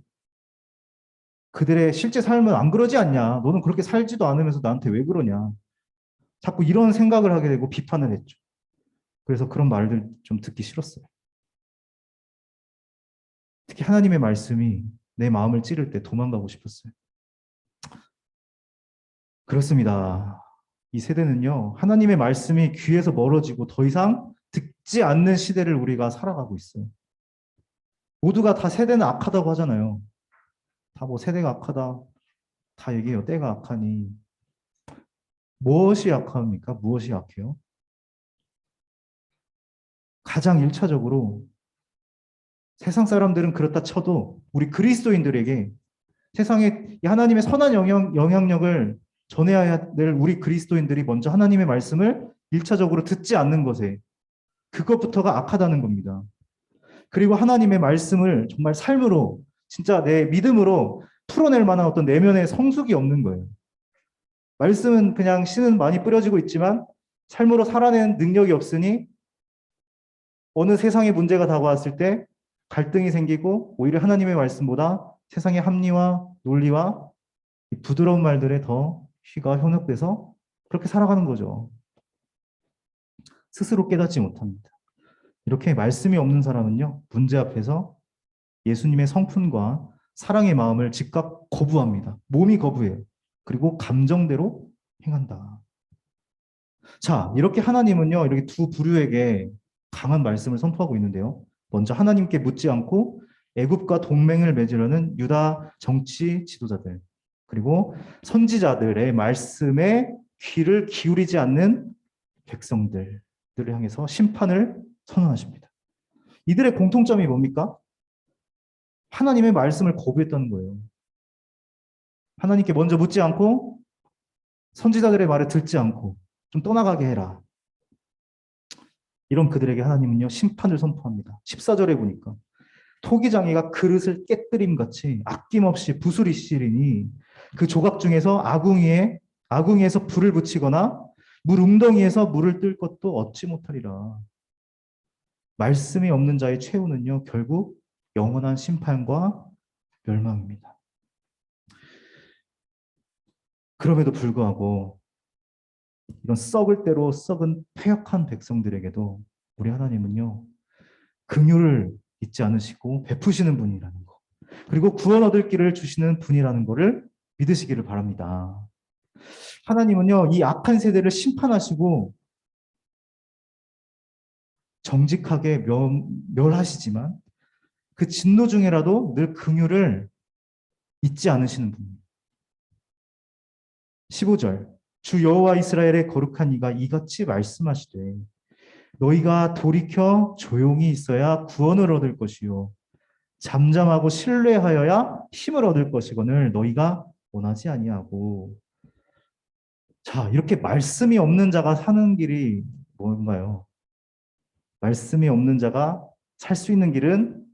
그들의 실제 삶은 안 그러지 않냐, 너는 그렇게 살지도 않으면서 나한테 왜 그러냐, 자꾸 이런 생각을 하게 되고 비판을 했죠. 그래서 그런 말들 좀 듣기 싫었어요. 특히 하나님의 말씀이 내 마음을 찌를 때 도망가고 싶었어요. 그렇습니다. 이 세대는요, 하나님의 말씀이 귀에서 멀어지고 더 이상 듣지 않는 시대를 우리가 살아가고 있어요. 모두가 다 세대는 악하다고 하잖아요. 다 뭐 세대가 악하다 다 얘기해요. 때가 악하니. 무엇이 악합니까? 무엇이 악해요? 가장 1차적으로 세상 사람들은 그렇다 쳐도 우리 그리스도인들에게 세상에 하나님의 선한 영향력을 전해야 될 우리 그리스도인들이 먼저 하나님의 말씀을 1차적으로 듣지 않는 것에, 그것부터가 악하다는 겁니다. 그리고 하나님의 말씀을 정말 삶으로, 진짜 내 믿음으로 풀어낼 만한 어떤 내면의 성숙이 없는 거예요. 말씀은 그냥 씨는 많이 뿌려지고 있지만 삶으로 살아내는 능력이 없으니 어느 세상의 문제가 다가왔을 때 갈등이 생기고 오히려 하나님의 말씀보다 세상의 합리와 논리와 부드러운 말들에 더 휘가 현혹돼서 그렇게 살아가는 거죠. 스스로 깨닫지 못합니다. 이렇게 말씀이 없는 사람은요, 문제 앞에서 예수님의 성품과 사랑의 마음을 즉각 거부합니다. 몸이 거부해요. 그리고 감정대로 행한다. 자, 이렇게 하나님은요, 이렇게 두 부류에게 강한 말씀을 선포하고 있는데요. 먼저 하나님께 묻지 않고 애굽과 동맹을 맺으려는 유다 정치 지도자들, 그리고 선지자들의 말씀에 귀를 기울이지 않는 백성들을 향해서 심판을 선언하십니다. 이들의 공통점이 뭡니까? 하나님의 말씀을 거부했다는 거예요. 하나님께 먼저 묻지 않고 선지자들의 말을 듣지 않고 좀 떠나가게 해라. 이런 그들에게 하나님은요, 심판을 선포합니다. 14절에 보니까 토기장이가 그릇을 깨뜨림같이 아낌없이 부수리시리니 그 조각 중에서 아궁이에서 불을 붙이거나 물 웅덩이에서 물을 뜰 것도 얻지 못하리라. 말씀이 없는 자의 최후는요, 결국 영원한 심판과 멸망입니다. 그럼에도 불구하고 이런 썩을 대로 썩은 패역한 백성들에게도 우리 하나님은요, 긍휼을 잊지 않으시고 베푸시는 분이라는 거, 그리고 구원 얻을 길을 주시는 분이라는 것을 믿으시기를 바랍니다. 하나님은요, 이 악한 세대를 심판하시고 정직하게 멸하시지만 그 진노 중에라도 늘 긍휼을 잊지 않으시는 분입니다. 15절, 주 여호와 이스라엘의 거룩한 이가 이같이 말씀하시되 너희가 돌이켜 조용히 있어야 구원을 얻을 것이요 잠잠하고 신뢰하여야 힘을 얻을 것이거늘 너희가 원하지 아니하고. 자, 이렇게 말씀이 없는 자가 사는 길이 뭔가요? 말씀이 없는 자가 살 수 있는 길은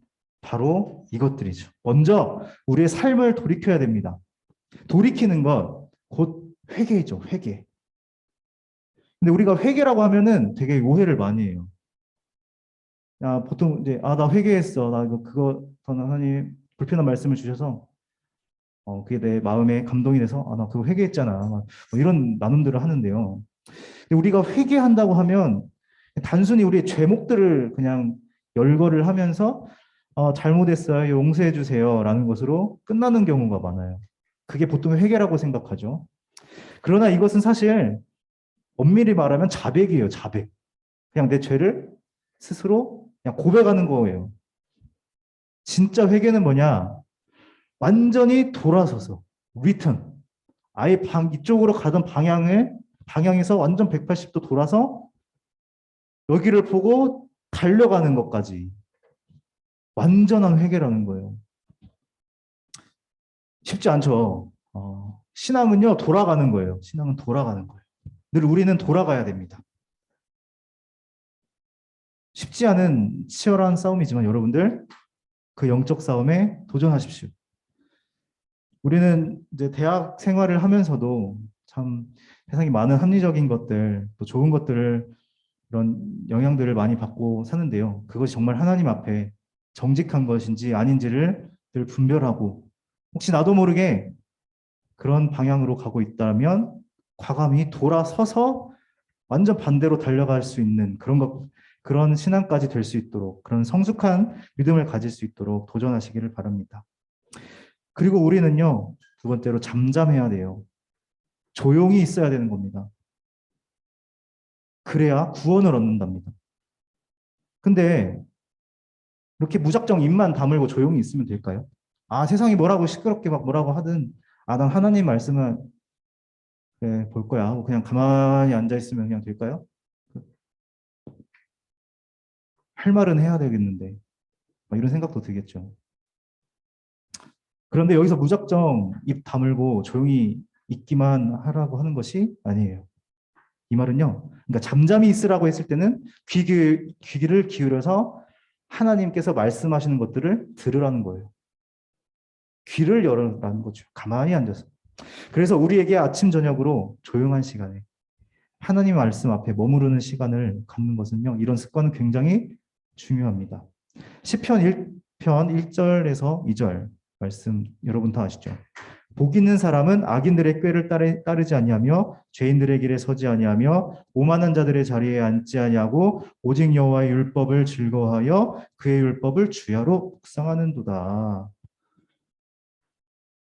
바로 이것들이죠. 먼저 우리의 삶을 돌이켜야 됩니다. 돌이키는 것 곧 회개죠. 회개. 근데 우리가 회개라고 하면은 되게 오해를 많이 해요. 야, 보통 이제 나 회개했어. 나 그거 하나님 불편한 말씀을 주셔서 그게 내 마음에 감동이 돼서 나 그거 회개했잖아. 뭐 이런 나눔들을 하는데요. 근데 우리가 회개한다고 하면 단순히 우리의 죄목들을 그냥 열거를 하면서 잘못했어요. 용서해 주세요라는 것으로 끝나는 경우가 많아요. 그게 보통 회개라고 생각하죠. 그러나 이것은 사실 엄밀히 말하면 자백이에요. 자백. 그냥 내 죄를 스스로 그냥 고백하는 거예요. 진짜 회개는 뭐냐? 완전히 돌아서서 리턴. 아예 이쪽으로 가던 방향에서 완전 180도 돌아서 여기를 보고 달려가는 것까지 완전한 회개라는 거예요. 쉽지 않죠. 신앙은요, 돌아가는 거예요. 신앙은 돌아가는 거예요. 늘 우리는 돌아가야 됩니다. 쉽지 않은 치열한 싸움이지만 여러분들 그 영적 싸움에 도전하십시오. 우리는 이제 대학 생활을 하면서도 참 세상에 많은 합리적인 것들, 또 좋은 것들을 이런 영향들을 많이 받고 사는데요. 그것이 정말 하나님 앞에 정직한 것인지 아닌지를 늘 분별하고 혹시 나도 모르게 그런 방향으로 가고 있다면 과감히 돌아서서 완전 반대로 달려갈 수 있는 그런 신앙까지 될 수 있도록 그런 성숙한 믿음을 가질 수 있도록 도전하시기를 바랍니다. 그리고 우리는요, 두 번째로 잠잠해야 돼요. 조용히 있어야 되는 겁니다. 그래야 구원을 얻는답니다. 근데 이렇게 무작정 입만 다물고 조용히 있으면 될까요? 세상이 뭐라고 시끄럽게 막 뭐라고 하든 난 하나님 말씀은 그래, 볼 거야 하고 그냥 가만히 앉아 있으면 그냥 될까요? 할 말은 해야 되겠는데 이런 생각도 들겠죠. 그런데 여기서 무작정 입 다물고 조용히 있기만 하라고 하는 것이 아니에요. 이 말은요, 그러니까 잠잠히 있으라고 했을 때는 귀를 기울여서 하나님께서 말씀하시는 것들을 들으라는 거예요. 귀를 열어라는 거죠. 가만히 앉아서. 그래서 우리에게 아침 저녁으로 조용한 시간에 하나님 말씀 앞에 머무르는 시간을 갖는 것은요, 이런 습관은 굉장히 중요합니다. 시편 1편 1절에서 2절 말씀 여러분 다 아시죠? 복 있는 사람은 악인들의 꾀를 따르지 아니하며 죄인들의 길에 서지 아니하며 오만한 자들의 자리에 앉지 아니하고 오직 여호와의 율법을 즐거워하여 그의 율법을 주야로 묵상하는도다.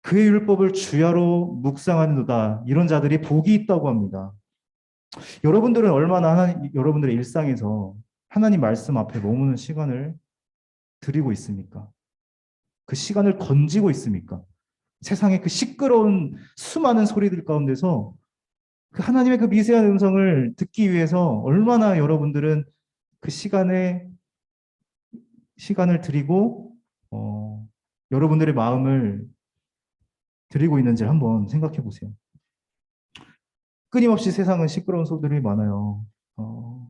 그의 율법을 주야로 묵상하는도다. 이런 자들이 복이 있다고 합니다. 여러분들은 얼마나 여러분들의 일상에서 하나님 말씀 앞에 머무는 시간을 드리고 있습니까? 그 시간을 건지고 있습니까? 세상의 그 시끄러운 수많은 소리들 가운데서 그 하나님의 그 미세한 음성을 듣기 위해서 얼마나 여러분들은 그 시간을 드리고 여러분들의 마음을 드리고 있는지 한번 생각해 보세요. 끊임없이 세상은 시끄러운 소리들이 많아요.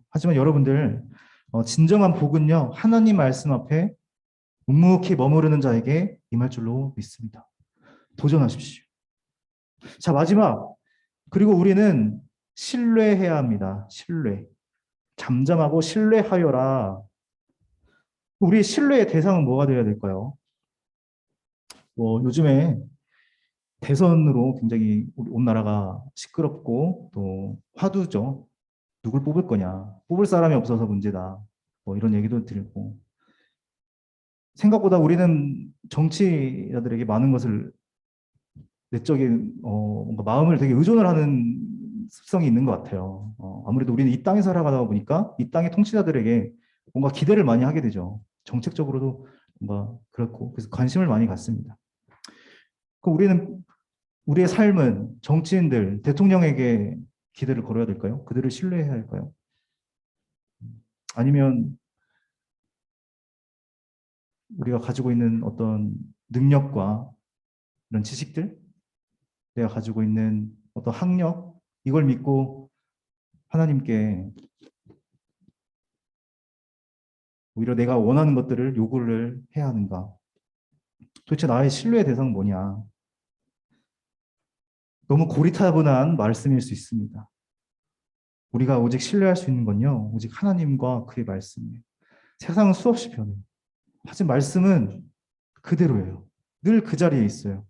하지만 여러분들 진정한 복은요, 하나님 말씀 앞에 묵묵히 머무르는 자에게 임할 줄로 믿습니다. 도전하십시오. 자, 마지막. 그리고 우리는 신뢰해야 합니다. 신뢰. 잠잠하고 신뢰하여라. 우리의 신뢰의 대상은 뭐가 되어야 될까요? 요즘에 대선으로 굉장히 온 나라가 시끄럽고 또 화두죠. 누굴 뽑을 거냐. 뽑을 사람이 없어서 문제다. 이런 얘기도 들고. 생각보다 우리는 정치자들에게 많은 것을 내적인 뭔가 마음을 되게 의존을 하는 습성이 있는 것 같아요. 아무래도 우리는 이 땅에 살아가다 보니까 이 땅의 통치자들에게 뭔가 기대를 많이 하게 되죠. 정책적으로도 뭔가 그렇고 그래서 관심을 많이 갖습니다. 우리는 우리의 삶은 정치인들, 대통령에게 기대를 걸어야 될까요? 그들을 신뢰해야 할까요? 아니면 우리가 가지고 있는 어떤 능력과 이런 지식들, 내가 가지고 있는 어떤 학력, 이걸 믿고 하나님께 오히려 내가 원하는 것들을 요구를 해야 하는가? 도대체 나의 신뢰의 대상은 뭐냐? 너무 고리타분한 말씀일 수 있습니다. 우리가 오직 신뢰할 수 있는 건요, 오직 하나님과 그의 말씀이에요. 세상은 수없이 변해요. 하지만 말씀은 그대로예요. 늘 그 자리에 있어요.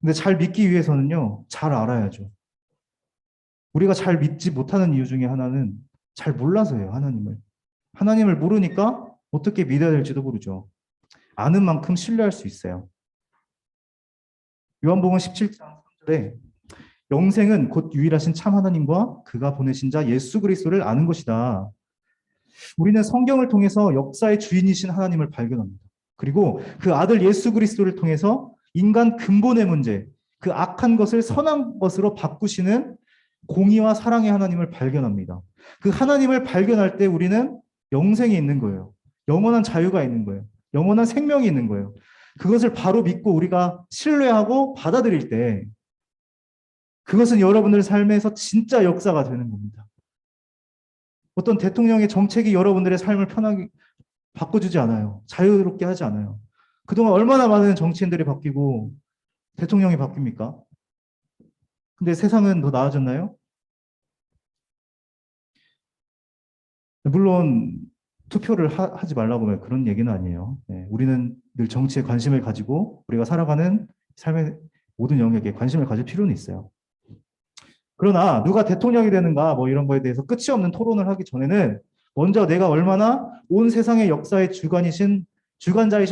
근데 잘 믿기 위해서는요, 잘 알아야죠. 우리가 잘 믿지 못하는 이유 중에 하나는 잘 몰라서예요, 하나님을. 하나님을 모르니까 어떻게 믿어야 될지도 모르죠. 아는 만큼 신뢰할 수 있어요. 요한복음 17장 3절에 영생은 곧 유일하신 참 하나님과 그가 보내신 자 예수 그리스도를 아는 것이다. 우리는 성경을 통해서 역사의 주인이신 하나님을 발견합니다. 그리고 그 아들 예수 그리스도를 통해서 인간 근본의 문제, 그 악한 것을 선한 것으로 바꾸시는 공의와 사랑의 하나님을 발견합니다. 그 하나님을 발견할 때 우리는 영생이 있는 거예요. 영원한 자유가 있는 거예요. 영원한 생명이 있는 거예요. 그것을 바로 믿고 우리가 신뢰하고 받아들일 때 그것은 여러분들 삶에서 진짜 역사가 되는 겁니다. 어떤 대통령의 정책이 여러분들의 삶을 편하게 바꿔주지 않아요. 자유롭게 하지 않아요. 그동안 얼마나 많은 정치인들이 바뀌고 대통령이 바뀝니까? 근데 세상은 더 나아졌나요? 물론 투표를 하지 말라고 그런 얘기는 아니에요. 네, 우리는 늘 정치에 관심을 가지고 우리가 살아가는 삶의 모든 영역에 관심을 가질 필요는 있어요. 그러나 누가 대통령이 되는가 뭐 이런 거에 대해서 끝이 없는 토론을 하기 전에는 먼저 내가 얼마나 온 세상의 역사의 주관자이신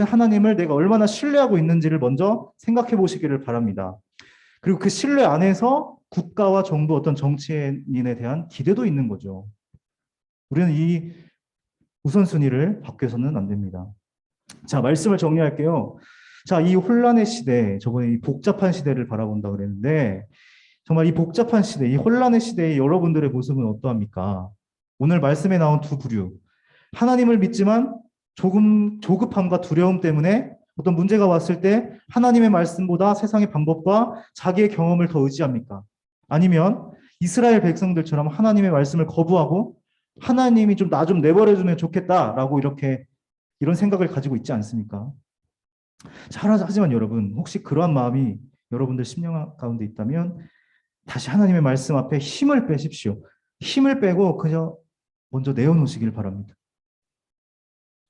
하나님을 내가 얼마나 신뢰하고 있는지를 먼저 생각해 보시기를 바랍니다. 그리고 그 신뢰 안에서 국가와 정부 어떤 정치인에 대한 기대도 있는 거죠. 우리는 이 우선순위를 바뀌어서는 안 됩니다. 자, 말씀을 정리할게요. 자, 이 혼란의 시대, 저번에 이 복잡한 시대를 바라본다 그랬는데 정말 이 복잡한 시대, 이 혼란의 시대의 여러분들의 모습은 어떠합니까? 오늘 말씀에 나온 두 부류. 하나님을 믿지만 조금 조급함과 두려움 때문에 어떤 문제가 왔을 때 하나님의 말씀보다 세상의 방법과 자기의 경험을 더 의지합니까? 아니면 이스라엘 백성들처럼 하나님의 말씀을 거부하고 하나님이 좀 나 좀 내버려주면 좋겠다라고 이런 생각을 가지고 있지 않습니까? 하지만 여러분, 혹시 그러한 마음이 여러분들 심령 가운데 있다면 다시 하나님의 말씀 앞에 힘을 빼십시오. 힘을 빼고 그저 먼저 내어놓으시길 바랍니다.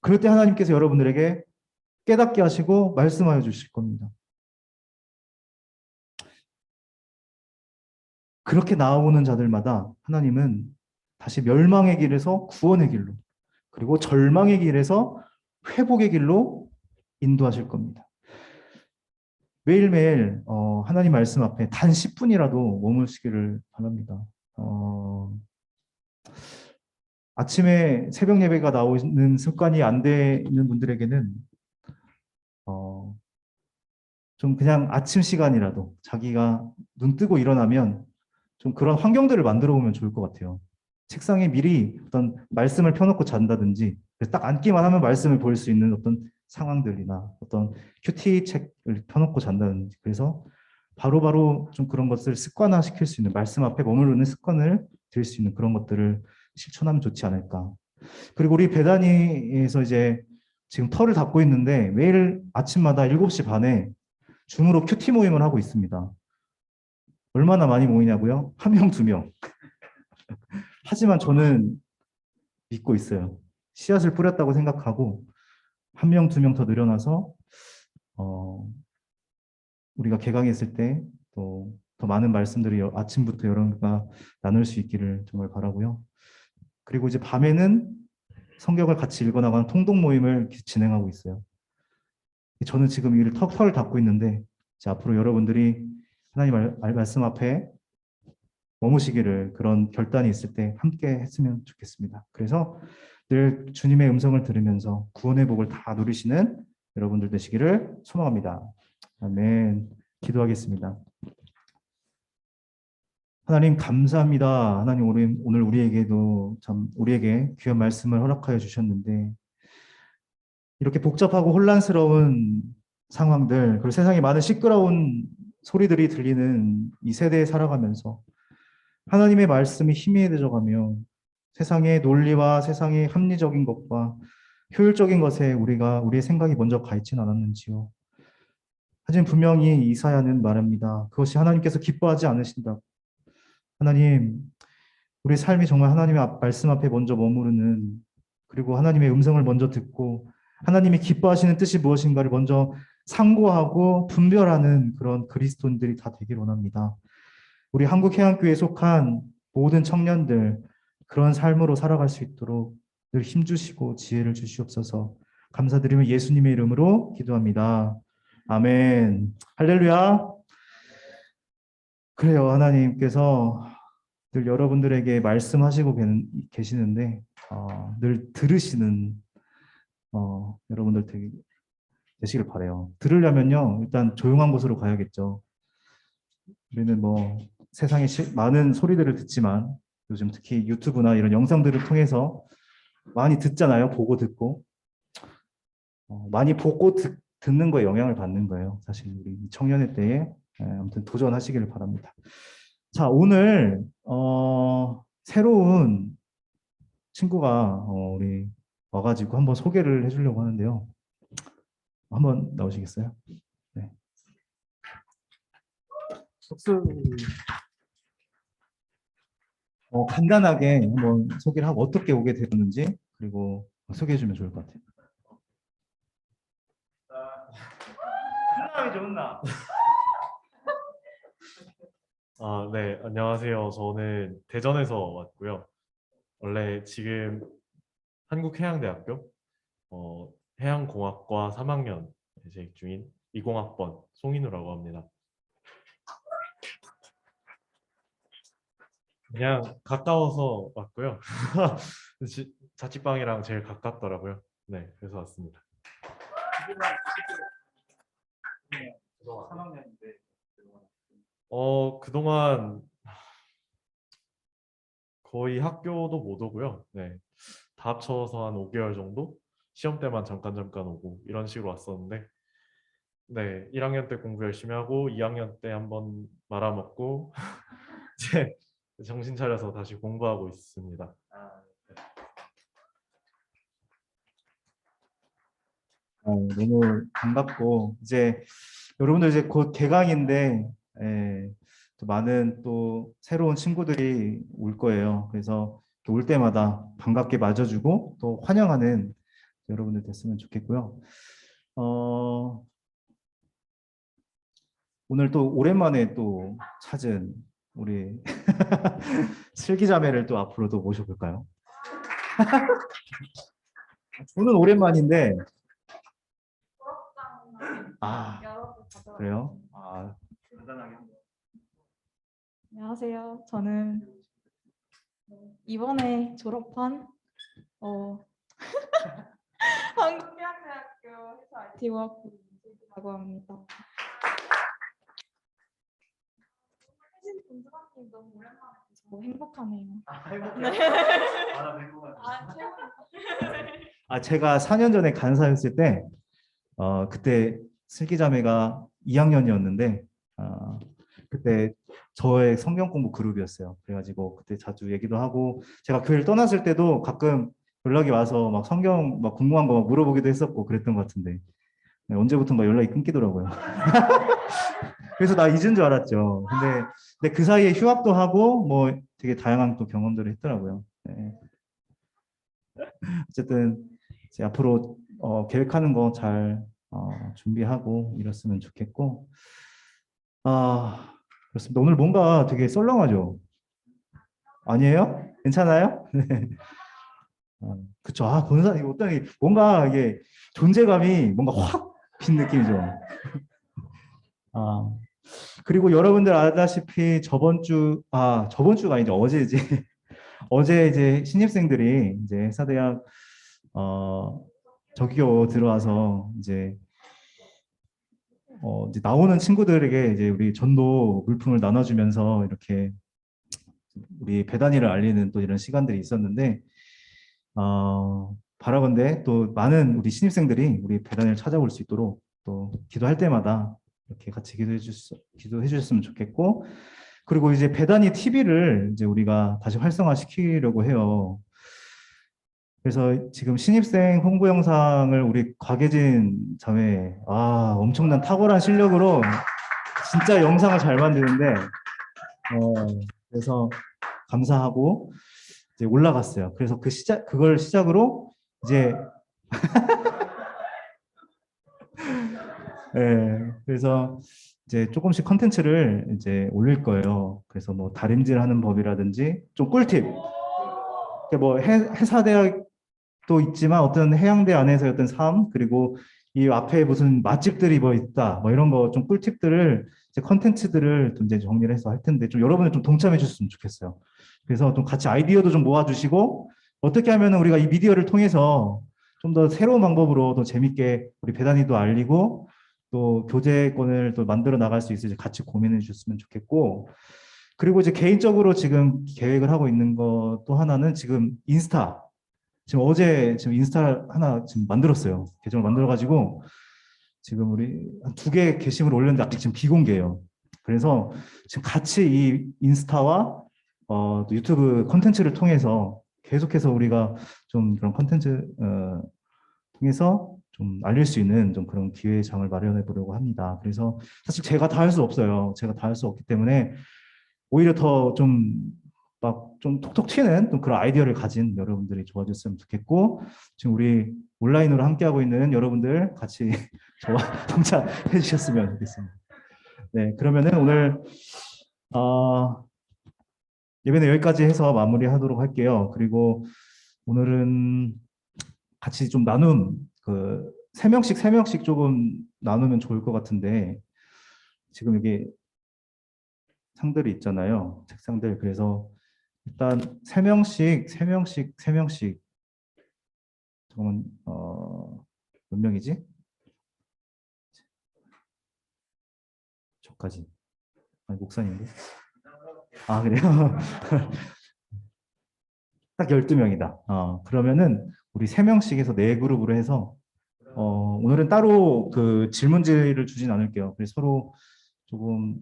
그럴 때 하나님께서 여러분들에게 깨닫게 하시고 말씀하여 주실 겁니다. 그렇게 나아오는 자들마다 하나님은 다시 멸망의 길에서 구원의 길로, 그리고 절망의 길에서 회복의 길로 인도하실 겁니다. 매일매일 하나님 말씀 앞에 단 10분이라도 머무시기를 바랍니다. 아침에 새벽 예배가 나오는 습관이 안 되는 분들에게는 좀 그냥 아침 시간이라도 자기가 눈 뜨고 일어나면 좀 그런 환경들을 만들어 보면 좋을 것 같아요. 책상에 미리 어떤 말씀을 펴놓고 잔다든지 딱 앉기만 하면 말씀을 볼 수 있는 어떤 상황들이나 어떤 큐티 책을 펴놓고 잔다든지 그래서 바로바로 좀 그런 것을 습관화시킬 수 있는 말씀 앞에 머무르는 습관을 들일 수 있는 그런 것들을 실천하면 좋지 않을까. 그리고 우리 베다니에서 이제 지금 터를 닫고 있는데 매일 아침마다 7시 반에 줌으로 큐티 모임을 하고 있습니다. 얼마나 많이 모이냐고요? 1명, 2명. 하지만 저는 믿고 있어요. 씨앗을 뿌렸다고 생각하고 1명, 2명 더 늘어나서 우리가 개강했을 때 또 더 많은 말씀들이 아침부터 여러분과 나눌 수 있기를 정말 바라고요. 그리고 이제 밤에는 성경을 같이 읽어나가는 통독 모임을 진행하고 있어요. 저는 지금 이 턱을 닫고 있는데 이제 앞으로 여러분들이 하나님 말씀 앞에 머무시기를 그런 결단이 있을 때 함께 했으면 좋겠습니다. 그래서 늘 주님의 음성을 들으면서 구원의 복을 다 누리시는 여러분들 되시기를 소망합니다. 아멘. 기도하겠습니다. 하나님 감사합니다. 하나님 오늘 우리에게도 참 우리에게 귀한 말씀을 허락하여 주셨는데 이렇게 복잡하고 혼란스러운 상황들 그리고 세상에 많은 시끄러운 소리들이 들리는 이 세대에 살아가면서 하나님의 말씀이 희미해져가며 세상의 논리와 세상의 합리적인 것과 효율적인 것에 우리의 생각이 먼저 가 있지는 않았는지요. 하지만 분명히 이사야는 말합니다. 그것이 하나님께서 기뻐하지 않으신다. 하나님, 우리 삶이 정말 하나님의 말씀 앞에 먼저 머무르는 그리고 하나님의 음성을 먼저 듣고 하나님이 기뻐하시는 뜻이 무엇인가를 먼저 상고하고 분별하는 그런 그리스도인들이 다 되길 원합니다. 우리 한국해안교회에 속한 모든 청년들 그런 삶으로 살아갈 수 있도록 늘 힘주시고 지혜를 주시옵소서. 감사드리며 예수님의 이름으로 기도합니다. 아멘. 할렐루야. 그래요. 하나님께서 늘 여러분들에게 말씀하시고 계시는데 늘 들으시는 여러분들 되시길 바라요. 들으려면요. 일단 조용한 곳으로 가야겠죠. 우리는 뭐 세상에 많은 소리들을 듣지만 요즘 특히 유튜브나 이런 영상들을 통해서 많이 듣잖아요. 보고 듣고 많이 보고 듣는 거에 영향을 받는 거예요. 사실 우리 청년의 때에 아무튼 도전하시기를 바랍니다. 자, 오늘 새로운 친구가 우리 와가지고 한번 소개를 해주려고 하는데요. 한번 나오시겠어요? 네. 간단하게 한번 소개를 하고 어떻게 오게 되었는지 그리고 소개해 주면 좋을 것 같아요. 좋나? 네, 안녕하세요. 저는 대전에서 왔고요. 원래 지금 한국해양대학교 해양공학과 3학년 재직 중인 20학번 송인우라고 합니다. 그냥 가까워서 왔고요. 자취방이랑 제일 가깝더라고요. 네, 그래서 왔습니다. 그동안 거의 학교도 못 오고요. 네, 다 합쳐서 한 5개월 정도? 시험 때만 잠깐 오고 이런 식으로 왔었는데 네, 1학년 때 공부 열심히 하고 2학년 때 한번 말아먹고 이제 정신 차려서 다시 공부하고 있습니다. 너무 반갑고 이제 여러분들 이제 곧 개강인데 또 많은 또 새로운 친구들이 올 거예요. 그래서 올 때마다 반갑게 맞아주고 또 환영하는 여러분들 됐으면 좋겠고요. 오늘 또 오랜만에 또 찾은 우리 슬기자매를 또 앞으로 또 모셔볼까요? 저는 오랜만인데 그래요? 간단하게 안녕하세요. 저는 이번에 졸업한 한국해양대학교 회사 IT공학부 이슬기라고 합니다. 혜진 본사님 너무 오랜만에 뵈서 행복하네요. 제가 4년 전에 간사였을 때 그때 슬기자매가 2학년이었는데 그때 저의 성경 공부 그룹이었어요. 그래가지고 그때 자주 얘기도 하고 제가 교회를 떠났을 때도 가끔 연락이 와서 막 성경 막 궁금한 거 막 물어보기도 했었고 그랬던 것 같은데 네, 언제부턴가 연락이 끊기더라고요. 그래서 나 잊은 줄 알았죠. 근데 그 사이에 휴학도 하고 뭐 되게 다양한 또 경험들을 했더라고요. 네. 어쨌든 이제 앞으로 계획하는 거 잘 준비하고 이랬으면 좋겠고 그렇습니다. 오늘 뭔가 되게 썰렁하죠? 아니에요? 괜찮아요? 네. 그쵸. 본사님 어떤 뭔가 이게 존재감이 뭔가 확 빈 느낌이죠. 그리고 여러분들 알다시피 저번 주가 아니죠. 어제지. 어제 이제 신입생들이 이제 회사대학 저기요 들어와서 이제 나오는 친구들에게 이제 우리 전도 물품을 나눠주면서 이렇게 우리 배단위를 알리는 또 이런 시간들이 있었는데 바라건대 또 많은 우리 신입생들이 우리 배단위를 찾아올 수 있도록 또 기도할 때마다 이렇게 같이 기도해 주셨으면 좋겠고 그리고 이제 배단위 TV를 이제 우리가 다시 활성화시키려고 해요. 그래서 지금 신입생 홍보 영상을 우리 곽예진 자매 엄청난 탁월한 실력으로 진짜 영상을 잘 만드는데 그래서 감사하고 이제 올라갔어요. 그래서 그걸 시작으로 이제 네, 그래서 이제 조금씩 컨텐츠를 이제 올릴 거예요. 그래서 뭐 다림질하는 법이라든지 좀 꿀팁. 뭐 해사대학도 있지만 어떤 해양대 안에서의 어떤 삶 그리고 이 앞에 무슨 맛집들이 뭐 있다 뭐 이런 거 좀 꿀팁들을 이제 컨텐츠들을 좀 이제 정리를 해서 할 텐데 좀 여러분들 좀 동참해 주셨으면 좋겠어요. 그래서 좀 같이 아이디어도 좀 모아주시고 어떻게 하면 우리가 이 미디어를 통해서 좀 더 새로운 방법으로 더 재밌게 우리 배단위도 알리고 또 교재권을 또 만들어 나갈 수 있을지 같이 고민해 주셨으면 좋겠고 그리고 이제 개인적으로 지금 계획을 하고 있는 것 또 하나는 지금 어제 인스타 하나 지금 만들었어요. 계정을 만들어가지고 지금 우리 한 2개 게시물 올렸는데 아직 지금 비공개예요. 그래서 지금 같이 이 인스타와 또 유튜브 콘텐츠를 통해서 계속해서 우리가 좀 그런 콘텐츠 통해서 좀 알릴 수 있는 좀 그런 기회장을 마련해 보려고 합니다. 그래서 사실 제가 다 할 수 없어요. 제가 다 할 수 없기 때문에 오히려 더 좀 막 좀 톡톡 튀는 좀 그런 아이디어를 가진 여러분들이 도와줬으면 좋겠고, 지금 우리 온라인으로 함께하고 있는 여러분들 같이 저와 동참해 주셨으면 좋겠습니다. 네, 그러면은 오늘 예배는 여기까지 해서 마무리하도록 할게요. 그리고 오늘은 같이 좀 나눔, 그 3명씩 조금 나누면 좋을 것 같은데, 지금 여기 상들이 있잖아요. 책상들. 그래서 일단 3명씩 잠깐만, 몇 명이지? 저까지. 아니, 목사님인데. 아, 그래요? 딱 12명이다. 그러면은 우리 3명씩에서 4그룹으로 해서 오늘은 따로 그 질문지를 주진 않을게요. 그래서 서로 조금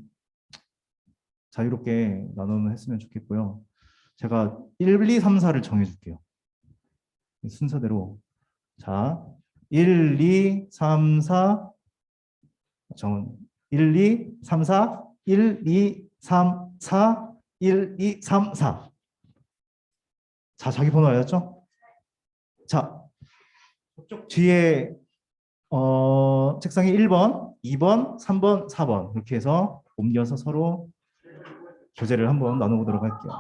자유롭게 나누면 했으면 좋겠고요. 제가 1, 2, 3, 4를 정해줄게요. 순서대로. 자, 1, 2, 3, 4 1, 2, 3, 4 1, 2, 3, 4 1, 2, 3, 4. 자, 자기 번호 알았죠? 자, 저쪽 뒤에 책상에 1번, 2번, 3번, 4번 이렇게 해서 옮겨서 서로 교재를 한번 나눠보도록 할게요.